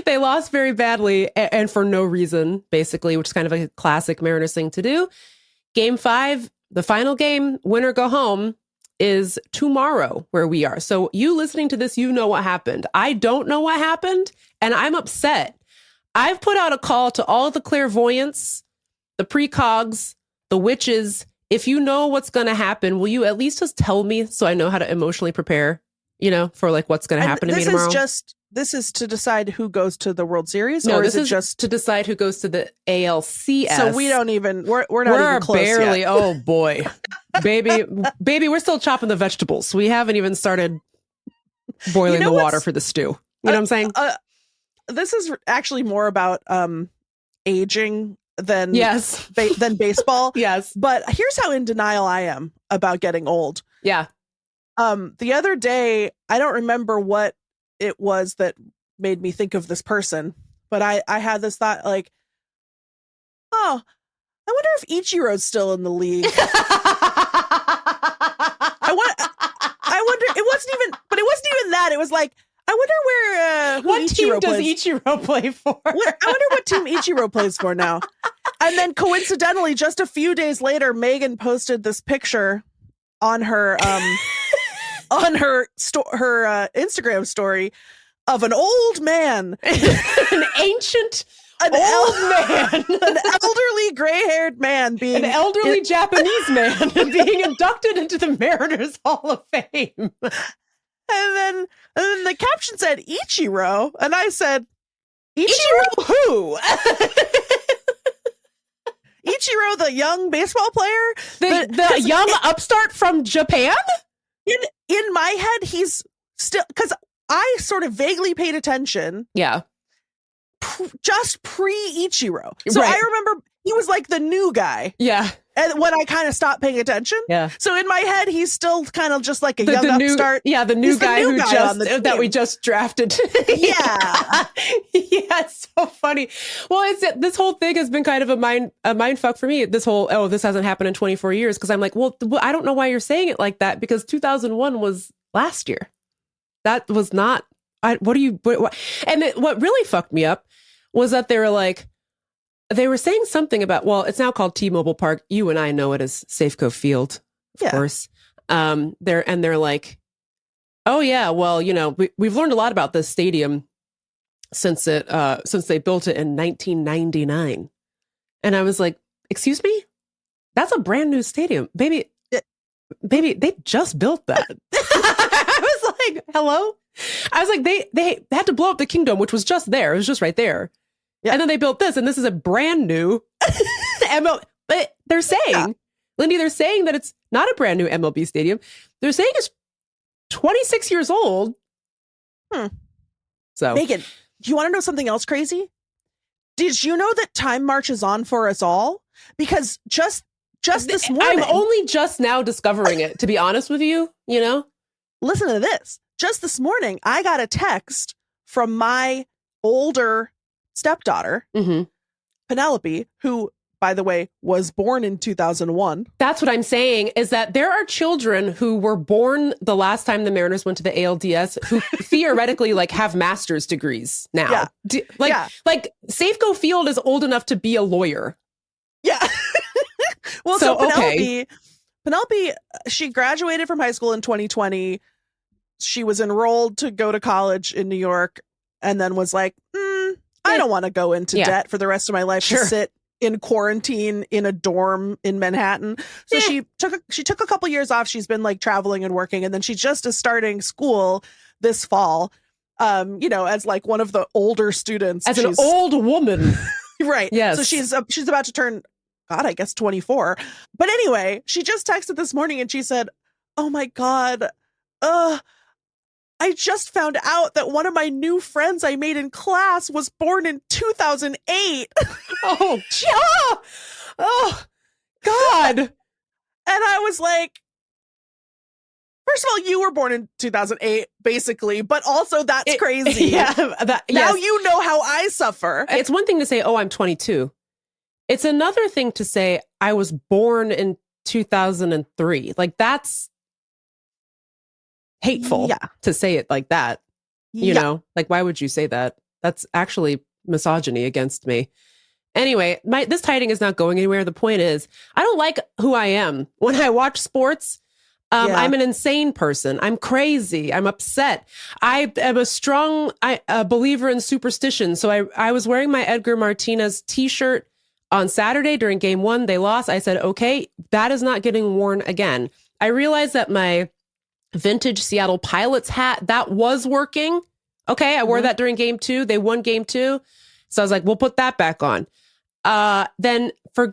They lost very badly and for no reason, basically, which is kind of a classic Mariners thing to do. Game 5, the final game, win or go home. is tomorrow where we are. So you listening to this, you know what happened. I don't know what happened, and I'm upset. I've put out a call to all the clairvoyants, the precogs, the witches. If you know what's going to happen, will you at least just tell me so I know how to emotionally prepare, for like what's going to happen to me tomorrow? This is to decide who goes to the World Series? No, or this is it is just to decide who goes to the ALCS. So we don't even, we're not even close barely, yet. Oh boy. baby, we're still chopping the vegetables. We haven't even started boiling the water for the stew. You know what I'm saying? This is actually more about aging than than baseball. Yes. But here's how in denial I am about getting old. Yeah. The other day, I don't remember what it was that made me think of this person, but I had this thought like, oh, I wonder if Ichiro's still in the league. I wonder, it wasn't even that. It was like, I wonder who what Ichiro team does plays. Ichiro play for? I wonder what team Ichiro plays for now. And then coincidentally, just a few days later, Meagan posted this picture on her her Instagram story of an old man, an old man, an elderly gray-haired man being an elderly Japanese man being inducted into the Mariners Hall of Fame. And then the caption said Ichiro, and I said, Ichiro who? Ichiro, the young baseball player, the young upstart from Japan. In my head, he's still, because I sort of vaguely paid attention. Yeah, just pre Ichiro, so right. I remember he was like the new guy. Yeah. And when I kind of stopped paying attention, so in my head, he's still kind of just like a young upstart. Yeah, the new guy that we just drafted. Yeah, yeah, it's so funny. Well, this whole thing has been kind of a mind fuck for me. This whole this hasn't happened in 24 years because I'm like, well, I don't know why you're saying it like that because 2001 was last year. That was not. And what really fucked me up was that they were saying something about, well, it's now called T-Mobile Park. You and I know it as Safeco Field, of course. They're like, oh yeah, well, we've learned a lot about this stadium since they built it in 1999. And I was like, excuse me? That's a brand new stadium. Baby, they just built that. I was like, hello? I was like, they had to blow up the Kingdom, which was just there. It was just right there. Yeah. And then they built this, and this is a brand new MLB. But they're saying, Lindy, they're saying that it's not a brand new MLB stadium. They're saying it's 26 years old. So, Meagan, do you want to know something else crazy? Did you know that time marches on for us all? Because just this morning, I'm only just now discovering it. To be honest with you, Listen to this. Just this morning, I got a text from my older stepdaughter, Penelope, who, by the way, was born in 2001. That's what I'm saying, is that there are children who were born the last time the Mariners went to the ALDS who theoretically have master's degrees now. Yeah. Like Safeco Field is old enough to be a lawyer. Yeah. Well, so Penelope, she graduated from high school in 2020. She was enrolled to go to college in New York and then was like, I don't want to go into debt for the rest of my life to sit in quarantine in a dorm in Manhattan. So she took a couple years off. She's been traveling and working, and then she just is starting school this fall. As one of the older students, as an old woman, right? Yes. So she's about to turn, God, I guess 24. But anyway, she just texted this morning and she said, "Oh my God, I just found out that one of my new friends I made in class was born in 2008. Oh, God. And I was like, first of all, you were born in 2008, basically, but also that's crazy. Yeah. Now you know how I suffer. It's one thing to say, oh, I'm 22. It's another thing to say, I was born in 2003. That's hateful to say it like that. You know, why would you say that? That's actually misogyny against me. Anyway, this tiding is not going anywhere. The point is, I don't like who I am. When I watch sports, I'm an insane person. I'm crazy. I'm upset. I am a strong believer in superstition. So I was wearing my Edgar Martinez t-shirt on Saturday during game 1. They lost. I said, okay, that is not getting worn again. I realized that my vintage Seattle Pilots hat, that was working. Okay, I wore that during game 2. They won game 2. So I was like, we'll put that back on. Then for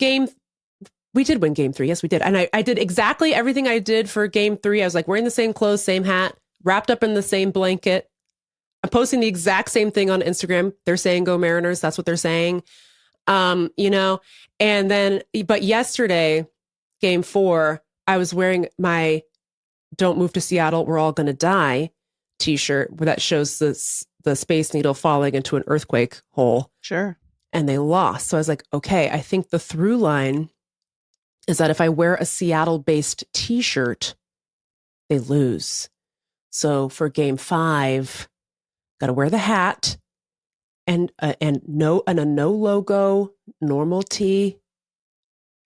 we did win game 3. Yes, we did. And I did exactly everything I did for game 3. I was like wearing the same clothes, same hat, wrapped up in the same blanket. I'm posting the exact same thing on Instagram. They're saying go Mariners. That's what they're saying. And then, but yesterday, game 4, I was wearing my Don't Move to Seattle, We're All Gonna Die t-shirt where that shows the Space Needle falling into an earthquake hole. Sure. And they lost. So I was like, okay, I think the through line is that if I wear a Seattle-based t-shirt, they lose. So for game 5, got to wear the hat and a no logo, normal tee,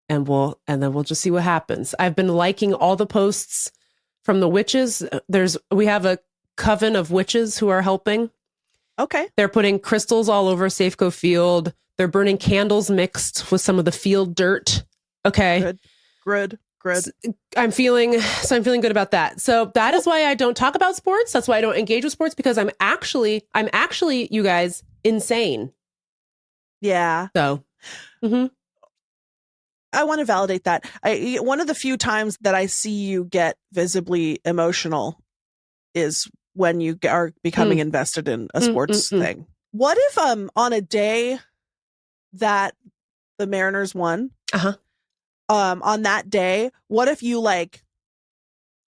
and then we'll just see what happens. I've been liking all the posts from the witches. We have a coven of witches who are helping. Okay. They're putting crystals all over Safeco Field. They're burning candles mixed with some of the field dirt. Okay. Good. I'm feeling good about that. So that is why I don't talk about sports. That's why I don't engage with sports, because I'm actually, you guys, insane. Yeah. So, I want to validate that. One of the few times that I see you get visibly emotional is when you are becoming invested in a sports thing. What if on a day that the Mariners won, on that day, what if you like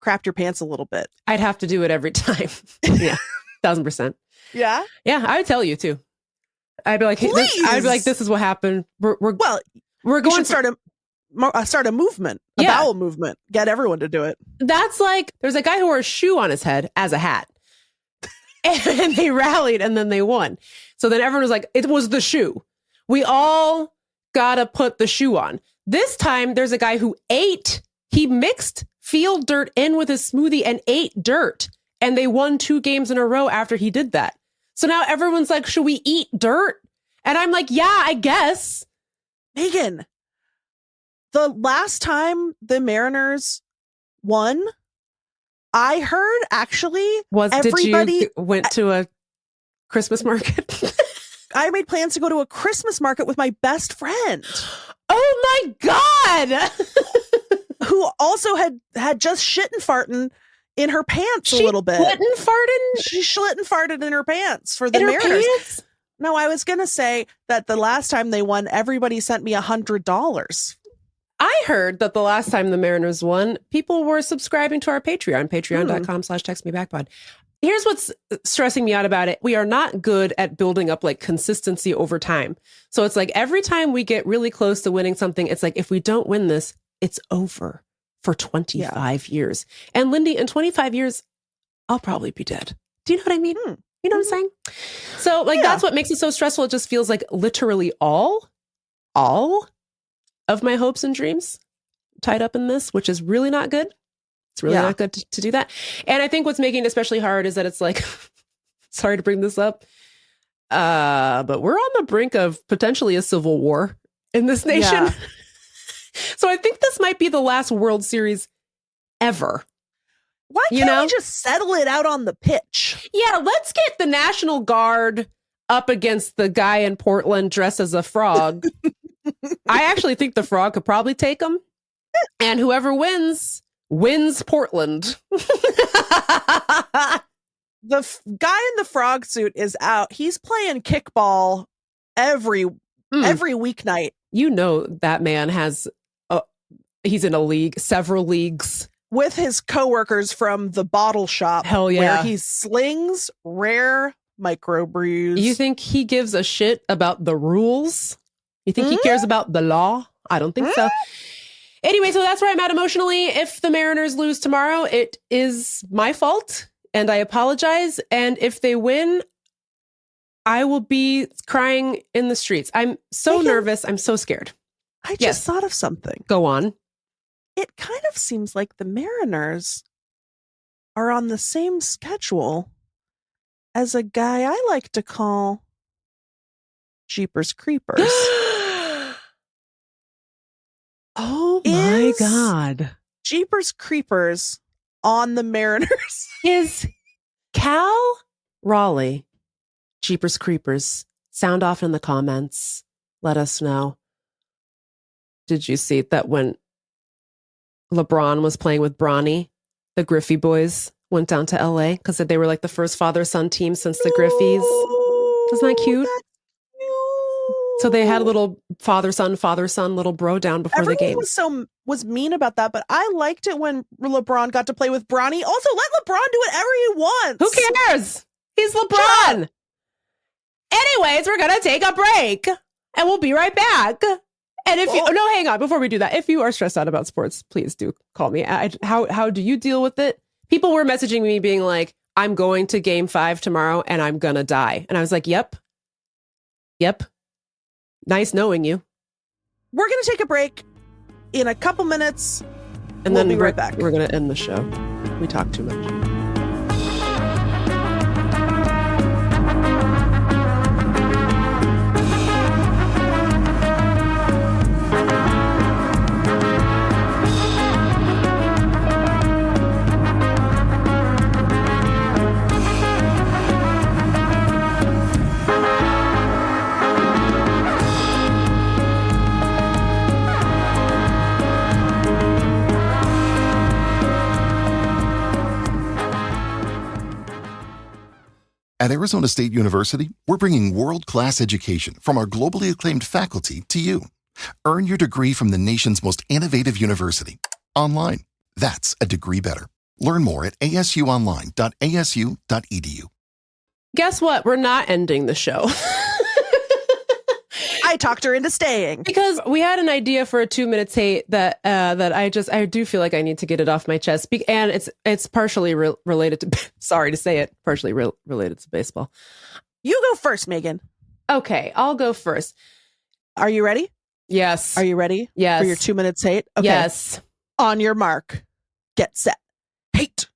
crapped your pants a little bit? I'd have to do it every time. Yeah, 1,000%. Yeah, yeah, I would tell you too. I'd be like, hey, this is what happened. We're going to start a movement, a bowel movement. Get everyone to do it. That's like, there's a guy who wore a shoe on his head as a hat, and they rallied, and then they won. So then everyone was like, it was the shoe. We all gotta put the shoe on. This time, there's a guy who he mixed field dirt in with his smoothie and ate dirt. And they won 2 games in a row after he did that. So now everyone's like, should we eat dirt? And I'm like, yeah, I guess. Meagan, the last time the Mariners won, I heard actually did you went to a Christmas market? I made plans to go to a Christmas market with my best friend. Oh my God. Who also had just Shlittenfahrting in her pants a little bit. She Shlittenfahrted in her pants for the Mariners. Pants? No, I was going to say that the last time they won, everybody sent me $100. I heard that the last time the Mariners won, people were subscribing to our Patreon, patreon.com/textmebackpod. Here's what's stressing me out about it. We are not good at building up like consistency over time. So it's like every time we get really close to winning something, it's like, if we don't win this, it's over for 25 years. And Lindy, in 25 years, I'll probably be dead. Do you know what I mean? You know what I'm saying? So like, that's what makes it so stressful. It just feels like literally all of my hopes and dreams tied up in this, which is really not good. It's really not good to do that. And I think what's making it especially hard is that it's like, sorry to bring this up, but we're on the brink of potentially a civil war in this nation. Yeah. So I think this might be the last World Series ever. Why can't we just settle it out on the pitch? Yeah, let's get the National Guard up against the guy in Portland dressed as a frog. I actually think the frog could probably take him. And whoever wins Portland. The guy in the frog suit is out. He's playing kickball every weeknight. You know that man he's in a league, several leagues. With his coworkers from the bottle shop. Hell yeah. Where he slings rare microbrews. You think he gives a shit about the rules? You think he cares about the law? I don't think so. Anyway, so that's where I'm at emotionally. If the Mariners lose tomorrow, it is my fault, and I apologize. And if they win, I will be crying in the streets. I'm so nervous. I'm so scared. I just thought of something. Go on. it kind of seems like the Mariners are on the same schedule as a guy I like to call Jeepers Creepers. Oh my Is God. Jeepers Creepers on the Mariners? Is Cal Raleigh Jeepers Creepers? Sound off in the comments. Let us know. Did you see that when LeBron was playing with Bronny, the Griffey boys went down to LA because they were like the first father-son team since the Griffies? Isn't that cute? That's cute. So they had a little father-son little bro down before the game. Was mean about that, but I liked it when LeBron got to play with Bronny. Also, let LeBron do whatever he wants. Who cares? He's LeBron. Anyways, we're gonna take a break, and we'll be right back. And if hang on, before we do that, if you are stressed out about sports, please do call me. How do you deal with it? People were messaging me being like, "I'm going to Game 5 tomorrow, and I'm gonna die," and I was like, "Yep." Nice knowing you. We're gonna take a break in a couple minutes, And we'll then be right back. We're gonna end the show. We talk too much. At Arizona State University, we're bringing world-class education from our globally acclaimed faculty to you. Earn your degree from the nation's most innovative university. Online. That's a degree better. Learn more at asuonline.asu.edu. Guess what? We're not ending the show. I talked her into staying. Because we had an idea for a 2-minute hate that I do feel like I need to get it off my chest. And it's partially related to, sorry to say it, partially related to baseball. You go first, Megan. Okay, I'll go first. Are you ready? Yes. Are you ready? Yes. For your 2 minutes hate? Okay. Yes. On your mark. Get set. Hate.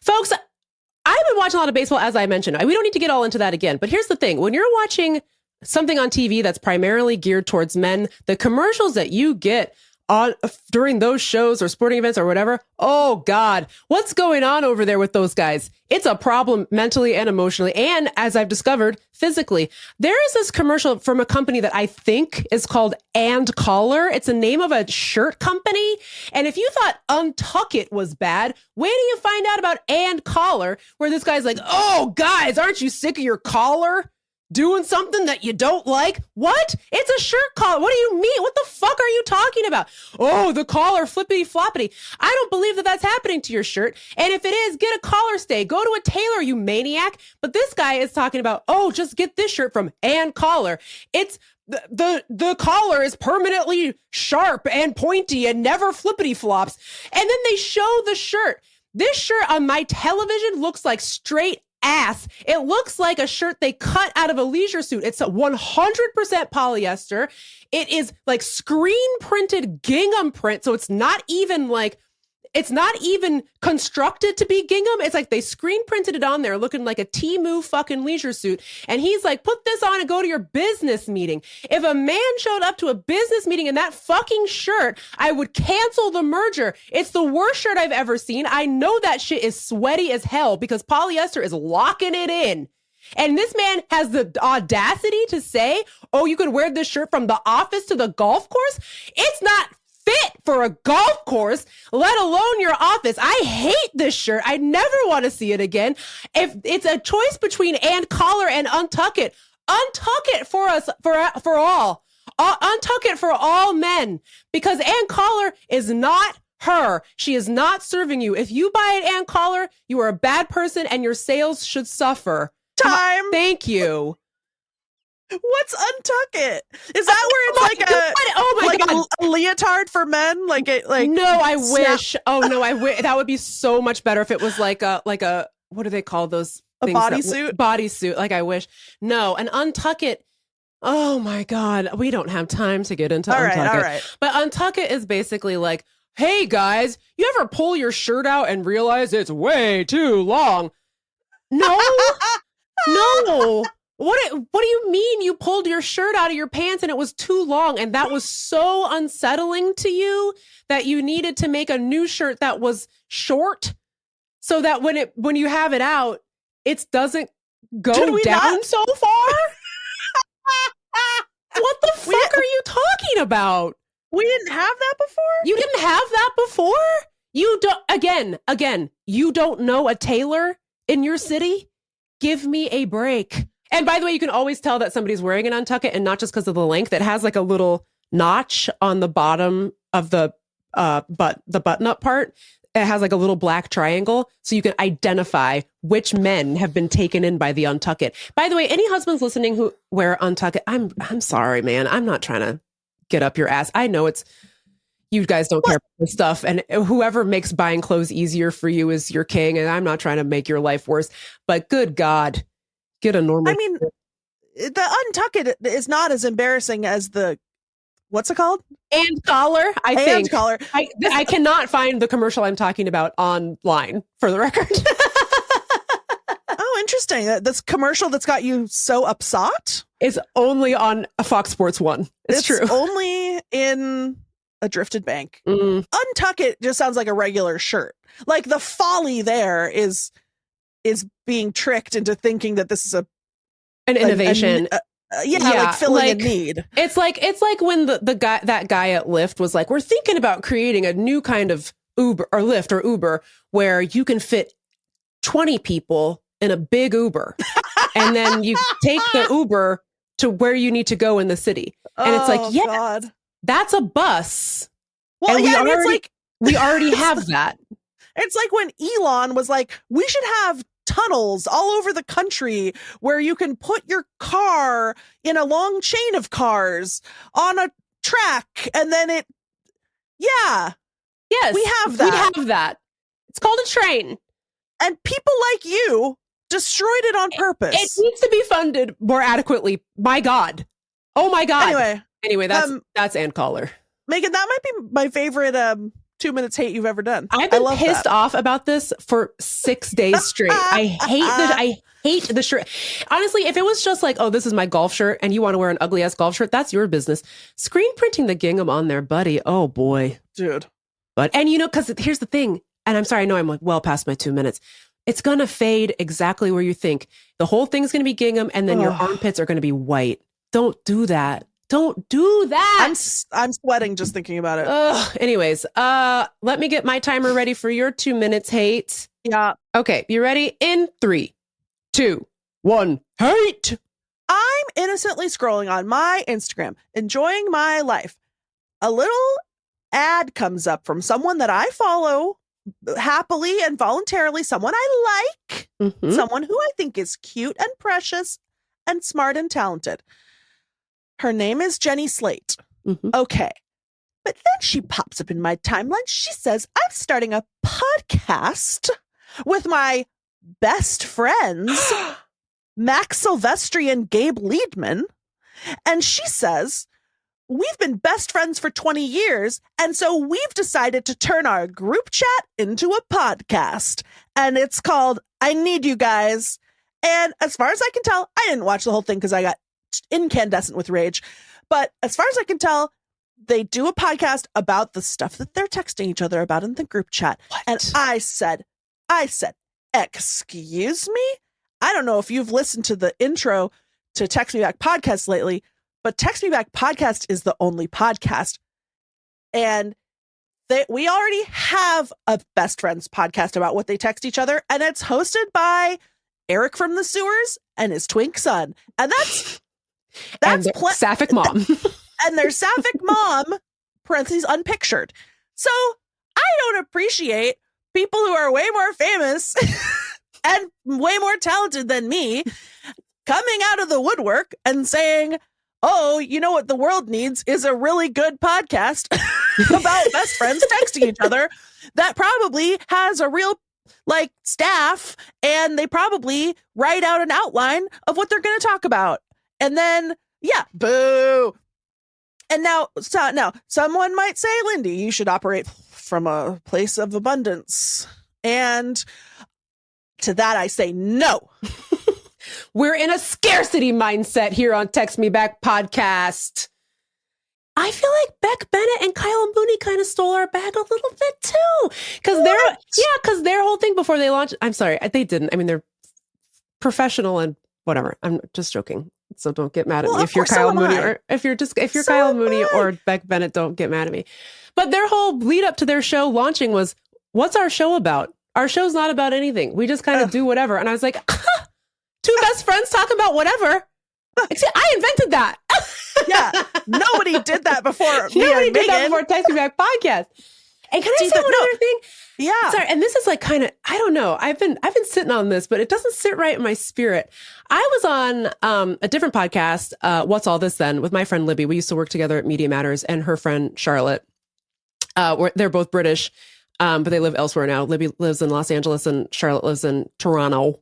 Folks, I've been watching a lot of baseball, as I mentioned. We don't need to get all into that again. But here's the thing. When you're watching something on TV that's primarily geared towards men, the commercials that you get on during those shows or sporting events or whatever, oh God, what's going on over there with those guys? It's a problem mentally and emotionally. And as I've discovered, physically. There is this commercial from a company that I think is called And Collar. It's a name of a shirt company. And if you thought Untuck It was bad, wait till you find out about And Collar, where this guy's like, oh guys, aren't you sick of your collar doing something that you don't like? What? It's a shirt collar. What do you mean? What the fuck are you talking about? Oh, the collar flippity floppity. I don't believe that that's happening to your shirt. And if it is, get a collar stay. Go to a tailor, you maniac. But this guy is talking about, oh, just get this shirt from And Collar. It's the collar is permanently sharp and pointy and never flippity flops. And then they show the shirt. This shirt on my television looks like straight ass. It looks like a shirt they cut out of a leisure suit. It's a 100% polyester. It is like screen printed gingham print. So it's not even constructed to be gingham. It's like they screen printed it on there looking like a Temu fucking leisure suit. And he's like, put this on and go to your business meeting. If a man showed up to a business meeting in that fucking shirt, I would cancel the merger. It's the worst shirt I've ever seen. I know that shit is sweaty as hell because polyester is locking it in. And this man has the audacity to say, oh, you could wear this shirt from the office to the golf course. It's not fit for a golf course, let alone your office. I hate this shirt. I never want to see it again. If it's a choice between And Collar and Untuck It for us, for all. Untuck it for all men, because And Collar is not her. She is not serving you. If you buy an And Collar, you are a bad person and your sales should suffer. Time. Thank you. What's Untuck It? Is that where it's God. a leotard for men? No, I wish. Oh no, I wish that would be so much better if it was like a what do they call those things? Bodysuit? Bodysuit. Like I wish. No, and Untuck It. Oh my God, we don't have time to get into Untuck It. All right. But Untuck It is basically like, Hey guys, you ever pull your shirt out and realize it's way too long? No, no. What do you mean you pulled your shirt out of your pants and it was too long and that was so unsettling to you that you needed to make a new shirt that was short so that when you have it out, it doesn't go down so far? What the fuck are you talking about? We didn't have that before? You didn't have that before? You don't, again, you don't know a tailor in your city? Give me a break. And by the way, you can always tell that somebody's wearing an untucket and not just because of the length. It has like a little notch on the bottom of the button-up part. It has like a little black triangle, so you can identify which men have been taken in by the untucket. By the way, any husbands listening who wear untucket, I'm sorry, man. I'm not trying to get up your ass. I know you guys don't care about this stuff, and whoever makes buying clothes easier for you is your king, and I'm not trying to make your life worse. But good God, get a normal. I mean, the untucket is not as embarrassing as the, what's it called? And collar, I think. And collar. I cannot find the commercial I'm talking about online, for the record. Oh, interesting. This commercial that's got you so upset is only on a Fox Sports 1. It's true. Only in a drifted bank. Untuck it just sounds like a regular shirt. Like the folly there is being tricked into thinking that this is an innovation. Like filling a need. It's like when that guy at Lyft was like, we're thinking about creating a new kind of Uber or Lyft or Uber where you can fit 20 people in a big Uber. And then you take the Uber to where you need to go in the city. And it's like, yeah, God. That's a bus. Well, and we already have that. It's like when Elon was like, we should have tunnels all over the country where you can put your car in a long chain of cars on a track. And then yes, we have that. It's called a train. And people like you destroyed it on purpose. It needs to be funded more adequately. My God. Oh my God. Anyway, that's Ann Caller. Megan, that might be my favorite 2 minutes hate you've ever done. I've been pissed off about this for 6 days straight. I hate the shirt. Honestly, if it was just like, oh, this is my golf shirt and you want to wear an ugly ass golf shirt, that's your business. Screen printing the gingham on there, buddy. Oh boy. Dude. And because here's the thing, and I'm sorry, I know I'm like well past my 2 minutes. It's going to fade exactly where you think. The whole thing's going to be gingham and then your armpits are going to be white. Don't do that. Don't do that. I'm sweating just thinking about it. Anyways, let me get my timer ready for your 2 minutes hate. Yeah. Okay, you ready? In 3, 2, 1, hate. I'm innocently scrolling on my Instagram, enjoying my life. A little ad comes up from someone that I follow happily and voluntarily, someone I like, someone who I think is cute and precious and smart and talented. Her name is Jenny Slate. Okay. But then she pops up in my timeline. She says, I'm starting a podcast with my best friends, Max Silvestri and Gabe Liedman. And she says, we've been best friends for 20 years. And so we've decided to turn our group chat into a podcast. And it's called I Need You Guys. And as far as I can tell, I didn't watch the whole thing because I got incandescent with rage. But as far as I can tell, they do a podcast about the stuff that they're texting each other about in the group chat. What? And I said, excuse me? I don't know if you've listened to the intro to Text Me Back podcast lately, but Text Me Back podcast is the only podcast. And we already have a best friends podcast about what they text each other. And it's hosted by Eric from the Sewers and his twink son. And that's Sapphic mom. And their Sapphic mom, parentheses, unpictured. So I don't appreciate people who are way more famous and way more talented than me coming out of the woodwork and saying, oh, you know what the world needs is a really good podcast about best friends texting each other that probably has a real staff, and they probably write out an outline of what they're going to talk about. And then, boo. And now someone might say, Lindy, you should operate from a place of abundance. And to that, I say no. We're in a scarcity mindset here on Text Me Back podcast. I feel like Beck Bennett and Kyle Mooney kind of stole our bag a little bit too. Because their whole thing before they launched, I'm sorry, they didn't. I mean, they're professional and whatever. I'm just joking. So don't get mad at me if you're Kyle Mooney or if you're Kyle Mooney or Beck Bennett, don't get mad at me. But their whole lead up to their show launching was, what's our show about? Our show's not about anything. We just kind of do whatever. And I was like, two best friends talk about whatever. Except I invented that. Yeah. Nobody did that before. Nobody did that before Text Me Back podcast. And can I say one other thing? Yeah. Sorry. And this is like kind of, I don't know. I've been sitting on this, but it doesn't sit right in my spirit. I was on a different podcast, What's All This Then, with my friend Libby. We used to work together at Media Matters, and her friend Charlotte. They're both British, but they live elsewhere now. Libby lives in Los Angeles and Charlotte lives in Toronto.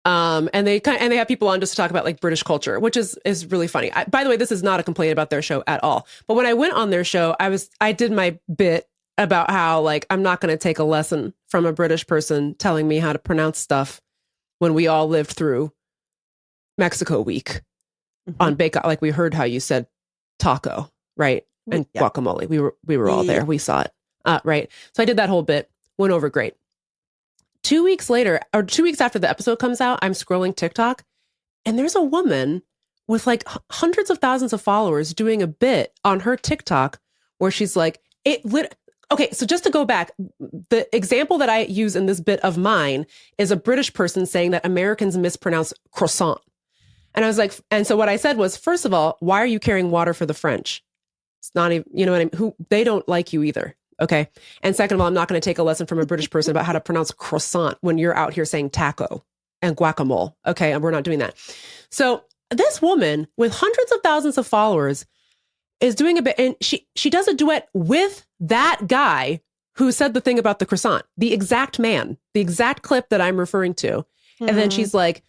And they have people on just to talk about like British culture, which is really funny. By the way, this is not a complaint about their show at all. But when I went on their show, I did my bit about how like I'm not going to take a lesson from a British person telling me how to pronounce stuff when we all lived through Mexico week on Bake Off. Like we heard how you said taco, right? And guacamole. We were all there. We saw it, right? So I did that whole bit. Went over great. 2 weeks later, or 2 weeks after the episode comes out, I'm scrolling TikTok, and there's a woman with like hundreds of thousands of followers doing a bit on her TikTok where she's like, okay, so just to go back, the example that I use in this bit of mine is a British person saying that Americans mispronounce croissant. And I was like, and so what I said was, first of all, why are you carrying water for the French? It's not even, you know what I mean? They don't like you either. Okay. And second of all, I'm not going to take a lesson from a British person about how to pronounce croissant when you're out here saying taco and guacamole. Okay. And we're not doing that. So this woman with hundreds of thousands of followers is doing a bit, and she does a duet with that guy who said the thing about the croissant, the exact man, the exact clip that I'm referring to. Mm-hmm. And then she's like,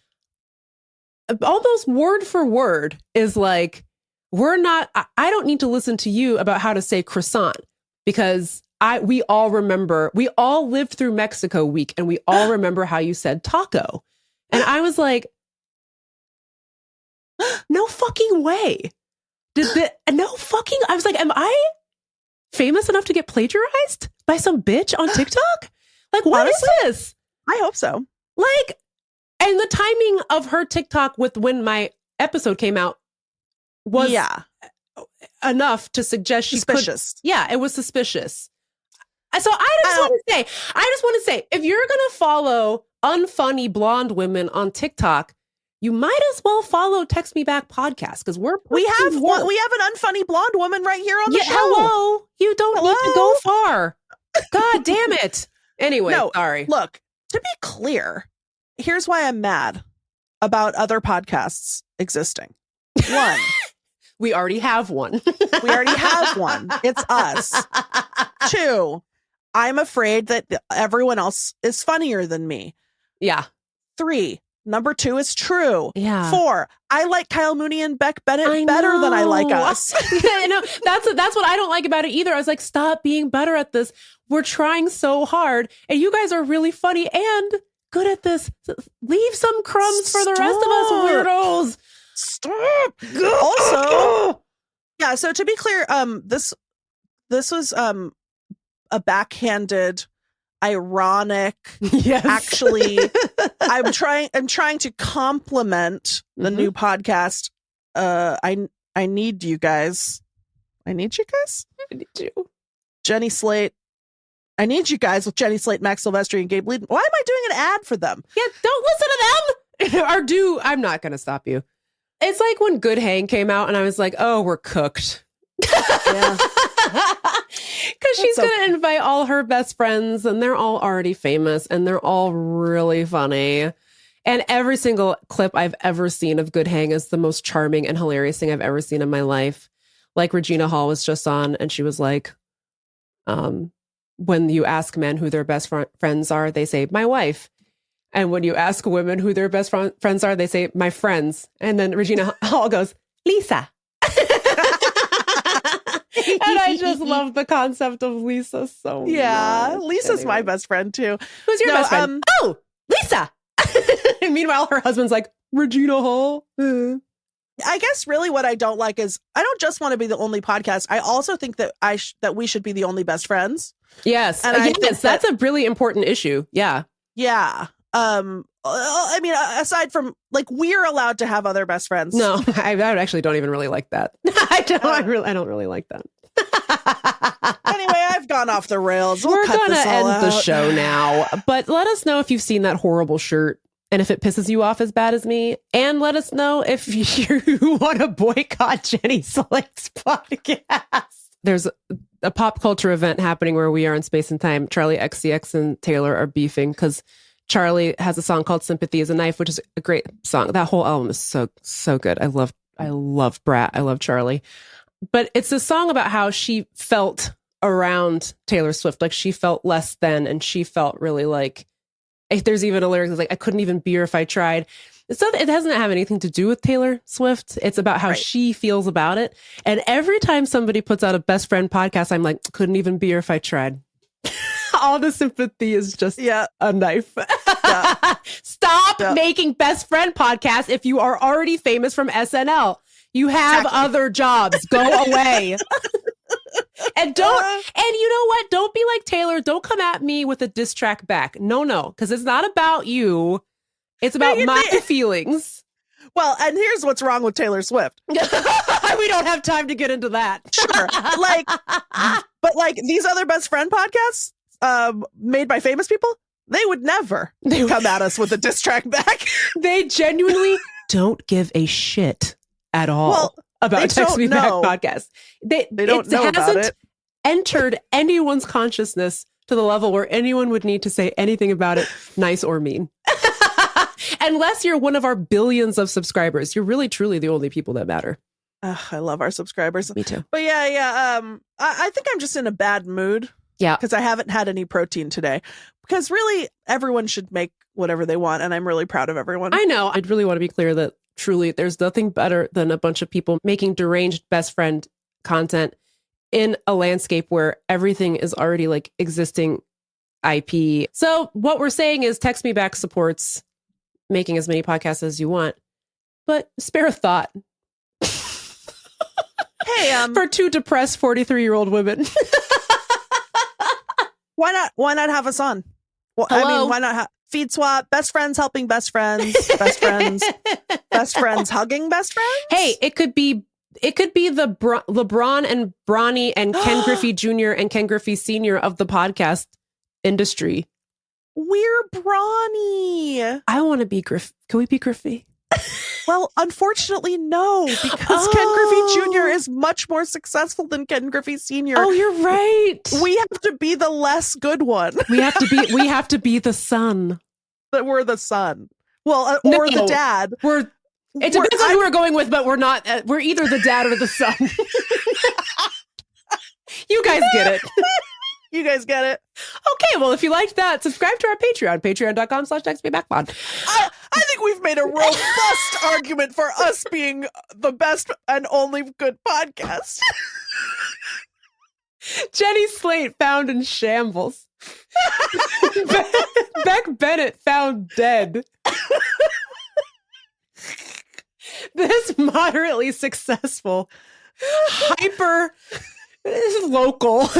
almost word for word is like, I don't need to listen to you about how to say croissant because we all lived through Mexico week and we all remember how you said taco. And I was like, no fucking way. I was like, am I famous enough to get plagiarized by some bitch on TikTok? Like, what Honestly, is this? I hope so. Like, and the timing of her TikTok with when my episode came out was enough to suggest she suspicious. It was suspicious. So I just want to say, if you're going to follow unfunny blonde women on TikTok, you might as well follow Text Me Back podcast because we have an unfunny blonde woman right here on the show. Hello, you don't need to go far. God damn it. Anyway, sorry. Look, to be clear, here's why I'm mad about other podcasts existing. One, we already have one. It's us. Two, I'm afraid that everyone else is funnier than me. Yeah. Three, number two is true. Yeah. Four, I like Kyle Mooney and Beck Bennett better than I like us. I know. That's what I don't like about it either. I was like, stop being better at this. We're trying so hard. And you guys are really funny and good at this. Leave some crumbs for the rest of us weirdos. Stop. Also, yeah, so to be clear, this was a backhanded, ironic. Yes. Actually, I'm trying to compliment the new podcast. I need you guys. I need you. Jenny Slate. I need you guys with Jenny Slate, Max Silvestri, and Gabe Leeden. Why am I doing an ad for them? Yeah, don't listen to them. I'm not going to stop you. It's like when Good Hang came out and I was like, oh, we're cooked. Yeah. Because she's going to invite all her best friends and they're all already famous and they're all really funny. And every single clip I've ever seen of Good Hang is the most charming and hilarious thing I've ever seen in my life. Like Regina Hall was just on and she was like, when you ask men who their best friends are, they say, my wife. And when you ask women who their best friends are, they say, my friends. And then Regina Hall goes, Lisa. And I just love the concept of Lisa so Yeah, much. Lisa's my best friend too. Who's your best friend? Oh, Lisa. Meanwhile, her husband's like, Regina Hall. I guess really what I don't like is I don't just want to be the only podcast. I also think that that we should be the only best friends. Yes. And I think that's a really important issue. Yeah. Yeah. I mean, aside from like, we're allowed to have other best friends. No, I actually don't even really like that. I don't really like that. Anyway, I've gone off the rails. We're going to end the out. show now, but let us know if you've seen that horrible shirt and if it pisses you off as bad as me. And let us know if you want to boycott Jenny Slate's podcast. There's a pop culture event happening where we are in space and time. Charlie XCX and Taylor are beefing because Charlie has a song called Sympathy is a Knife, which is a great song. That whole album is so good. I love Brat. I love Charlie. But it's a song about how she felt around Taylor Swift. Like she felt less than, and she felt really like, there's even a lyric that's like, I couldn't even be her if I tried. It doesn't have anything to do with Taylor Swift. It's about how she feels about it. And every time somebody puts out a best friend podcast, I'm like, couldn't even be her if I tried. All the sympathy is just a knife. Yeah. Stop making best friend podcasts if you are already famous from SNL. You have other jobs. Go away. And you know what? Don't be like Taylor. Don't come at me with a diss track back. No, because it's not about you. It's about my feelings. Well, and here's what's wrong with Taylor Swift. We don't have time to get into that. Sure. But these other best friend podcasts made by famous people, they would never come at us with a diss track back. They genuinely don't give a shit at all about Text Me Back podcast. They don't know about it. Entered anyone's consciousness to the level where anyone would need to say anything about it, nice or mean. Unless you're one of our billions of subscribers, you're really truly the only people that matter. I love our subscribers. Me too. But I think I'm just in a bad mood. Yeah. Because I haven't had any protein today. Because really, everyone should make whatever they want. And I'm really proud of everyone. I know. I'd really want to be clear that truly there's nothing better than a bunch of people making deranged best friend content in a landscape where everything is already like existing IP. So what we're saying is Text Me Back supports making as many podcasts as you want, but spare a thought. Hey, for two depressed 43-year-old women. Why not have us on? Well, I mean, why not feed swap, best friends helping best friends, best friends hugging best friends? Hey, it could be the LeBron and Bronny and Ken Griffey Jr. and Ken Griffey Sr. of the podcast industry. We're Bronny. I want to be Griff. Can we be Griffey? Well, unfortunately, no, because Ken Griffey Jr. is much more successful than Ken Griffey Sr. Oh, you're right. We have to be the less good one. We have to be the son. That we're the son. Well, or the dad. It depends on who we're going with, but we're not. We're either the dad or the son. You guys get it. You guys get it. Okay, well, if you liked that, subscribe to our Patreon, patreon.com/textmebackpod. I think we've made a robust argument for us being the best and only good podcast. Jenny Slate found in shambles. Beck Bennett found dead. This moderately successful, hyper local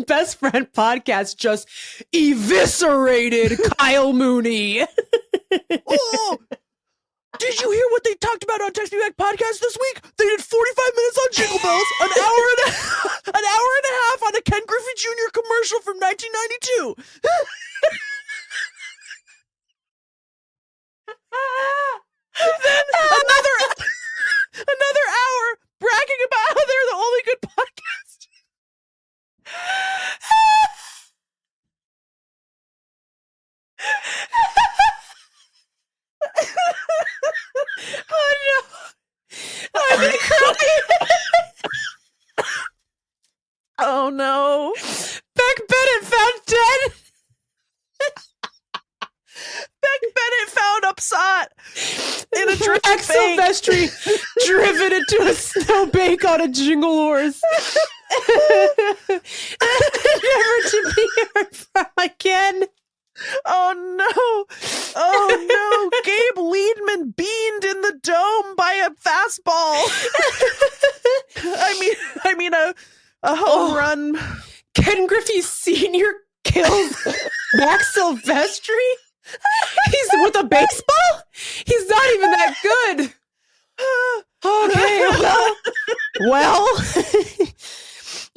best friend podcast just eviscerated Kyle Mooney. Oh, did you hear what they talked about on Text Me Back podcast this week? They did 45 minutes on Jingle Bells, an hour and a half on a Ken Griffey Jr. commercial from 1992. Then another hour bragging about how they're the only good podcast. Oh no! I'm crying. Oh no! Beck Bennett found dead. a drifted Axel bank. Vestry driven into a snowbank on a jingle horse. Never to be heard from again. Oh no! Oh no! Gabe Liedman beamed in the dome by a fastball. I mean a home run. Ken Griffey Sr. kills Max Silvestri? He's with a baseball? He's not even that good. Okay, well,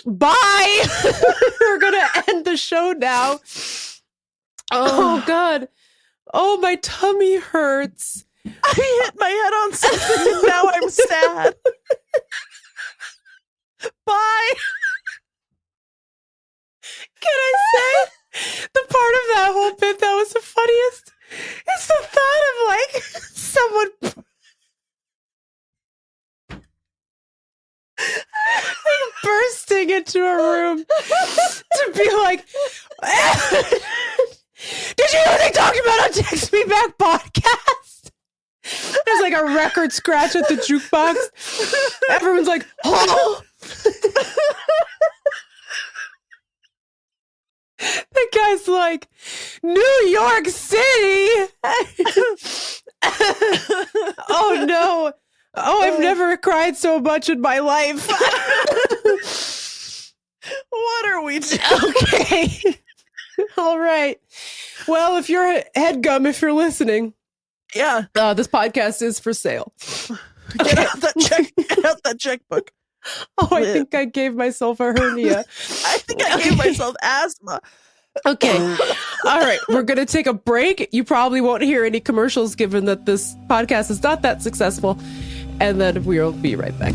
bye. We're going to end the show now. Oh, God. Oh, my tummy hurts. I hit my head on something and now I'm sad. Bye. Can I say the part of that whole bit that was the funniest is the thought of like someone like bursting into a room to be like, did you hear what they talked about on Text Me Back podcast? There's like a record scratch at the jukebox. Everyone's like, oh. The guy's like, New York City. Oh no. Oh, I've never cried so much in my life. What are we doing? Okay. All right. Well, if you're headgum, if you're listening, Yeah. this podcast is for sale. Get out that checkbook. Oh, I think I gave myself a hernia. I think I gave myself asthma. Okay. All right. We're going to take a break. You probably won't hear any commercials given that this podcast is not that successful. And then we'll be right back.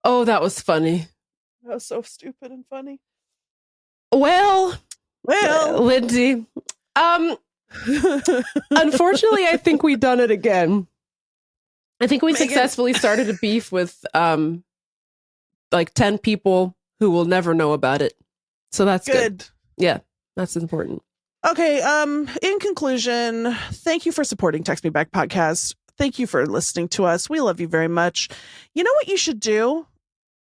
Oh, that was funny. That was so stupid and funny. Well, Lindy, unfortunately, I think we've done it again. I think we Meagan. successfully started a beef with like 10 people who will never know about it. So that's good. Yeah, that's important. Okay, in conclusion, thank you for supporting Text Me Back podcast. Thank you for listening to us. We love you very much. You know what you should do,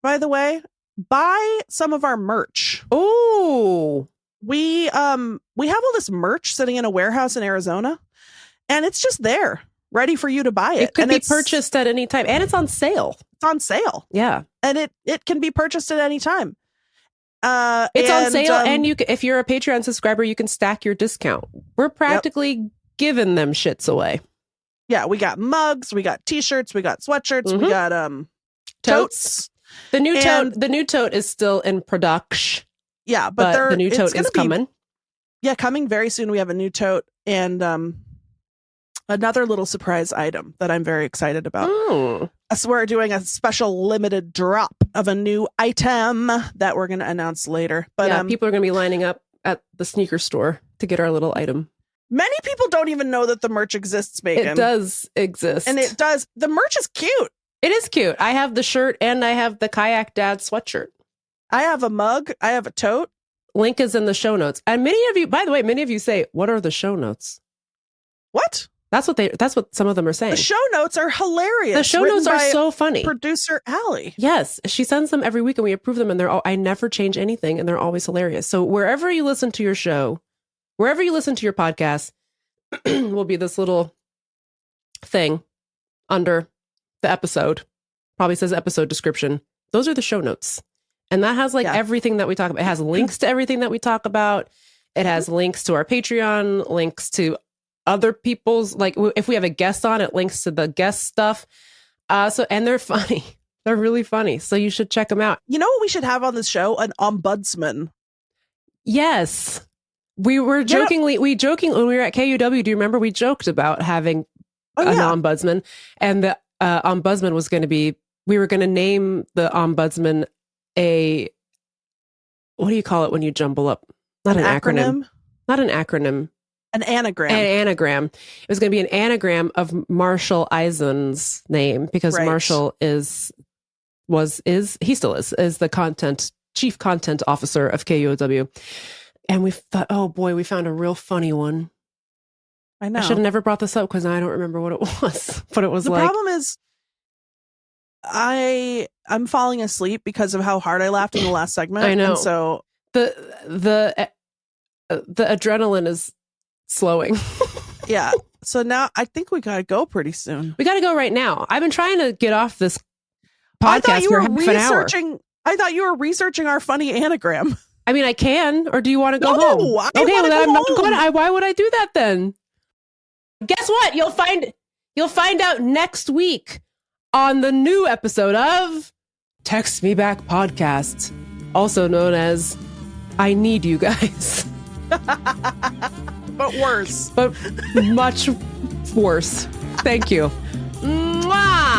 by the way? Buy some of our merch. Oh, We have all this merch sitting in a warehouse in Arizona, and it's just there, ready for you to buy it. it could and be it's purchased at any time, and it's on sale. It's on sale, Yeah, and it can be purchased at any time. it's on sale, and you can, if you're a Patreon subscriber, you can stack your discount. We're practically giving them shits away. Yeah, we got mugs, we got t-shirts, we got sweatshirts, we got totes. The new tote is still in production. Yeah, But the new tote is coming. Coming very soon. We have a new tote and another little surprise item that I'm very excited about. So we're doing a special limited drop of a new item that we're going to announce later. But yeah, people are going to be lining up at the sneaker store to get our little item. Many people don't even know that the merch exists, Megan. It does exist. And it does. The merch is cute. It is cute. I have the shirt and I have the Kayak Dad sweatshirt. I have a mug. I have a tote. Link is in the show notes. And many of you, by the way, many of you say, what are the show notes? What? That's what some of them are saying. The show notes are hilarious. The show notes are so funny. Producer Allie. Yes, she sends them every week and we approve them, and I never change anything, and they're always hilarious. So wherever you listen to your show, wherever you listen to your podcast, will be this little thing under the episode. Probably says episode description. Those are the show notes. And that has everything that we talk about. It has links to everything that we talk about. It has links to our Patreon, links to other people's, like if we have a guest on, it links to the guest stuff. And they're funny. They're really funny. So you should check them out. You know what we should have on this show? An ombudsman. Yes. We were jokingly, when we were at KUW, do you remember we joked about having an ombudsman? And the ombudsman was going to be, we were going to name the ombudsman what do you call it when you jumble up? Not an acronym. Not an acronym. An anagram. An anagram. It was going to be an anagram of Marshall Eisen's name, because Marshall he still is the chief content officer of KUOW. And we thought, oh boy, we found a real funny one. I know. I should have never brought this up because I don't remember what it was. But it was the problem is I'm falling asleep because of how hard I laughed in the last segment. I know. And so the adrenaline is slowing. Yeah. So now I think we got to go pretty soon. We got to go right now. I've been trying to get off this podcast I thought you were for half an hour. I thought you were researching our funny anagram. I mean, I can, or do you want to go No, home? I Okay, wanna well, then go I'm not home. going. Why would I do that then? Guess what? You'll find out next week on the new episode of Text Me Back Podcast, also known as I Need You Guys. But worse. But much worse. Thank you. Mwah!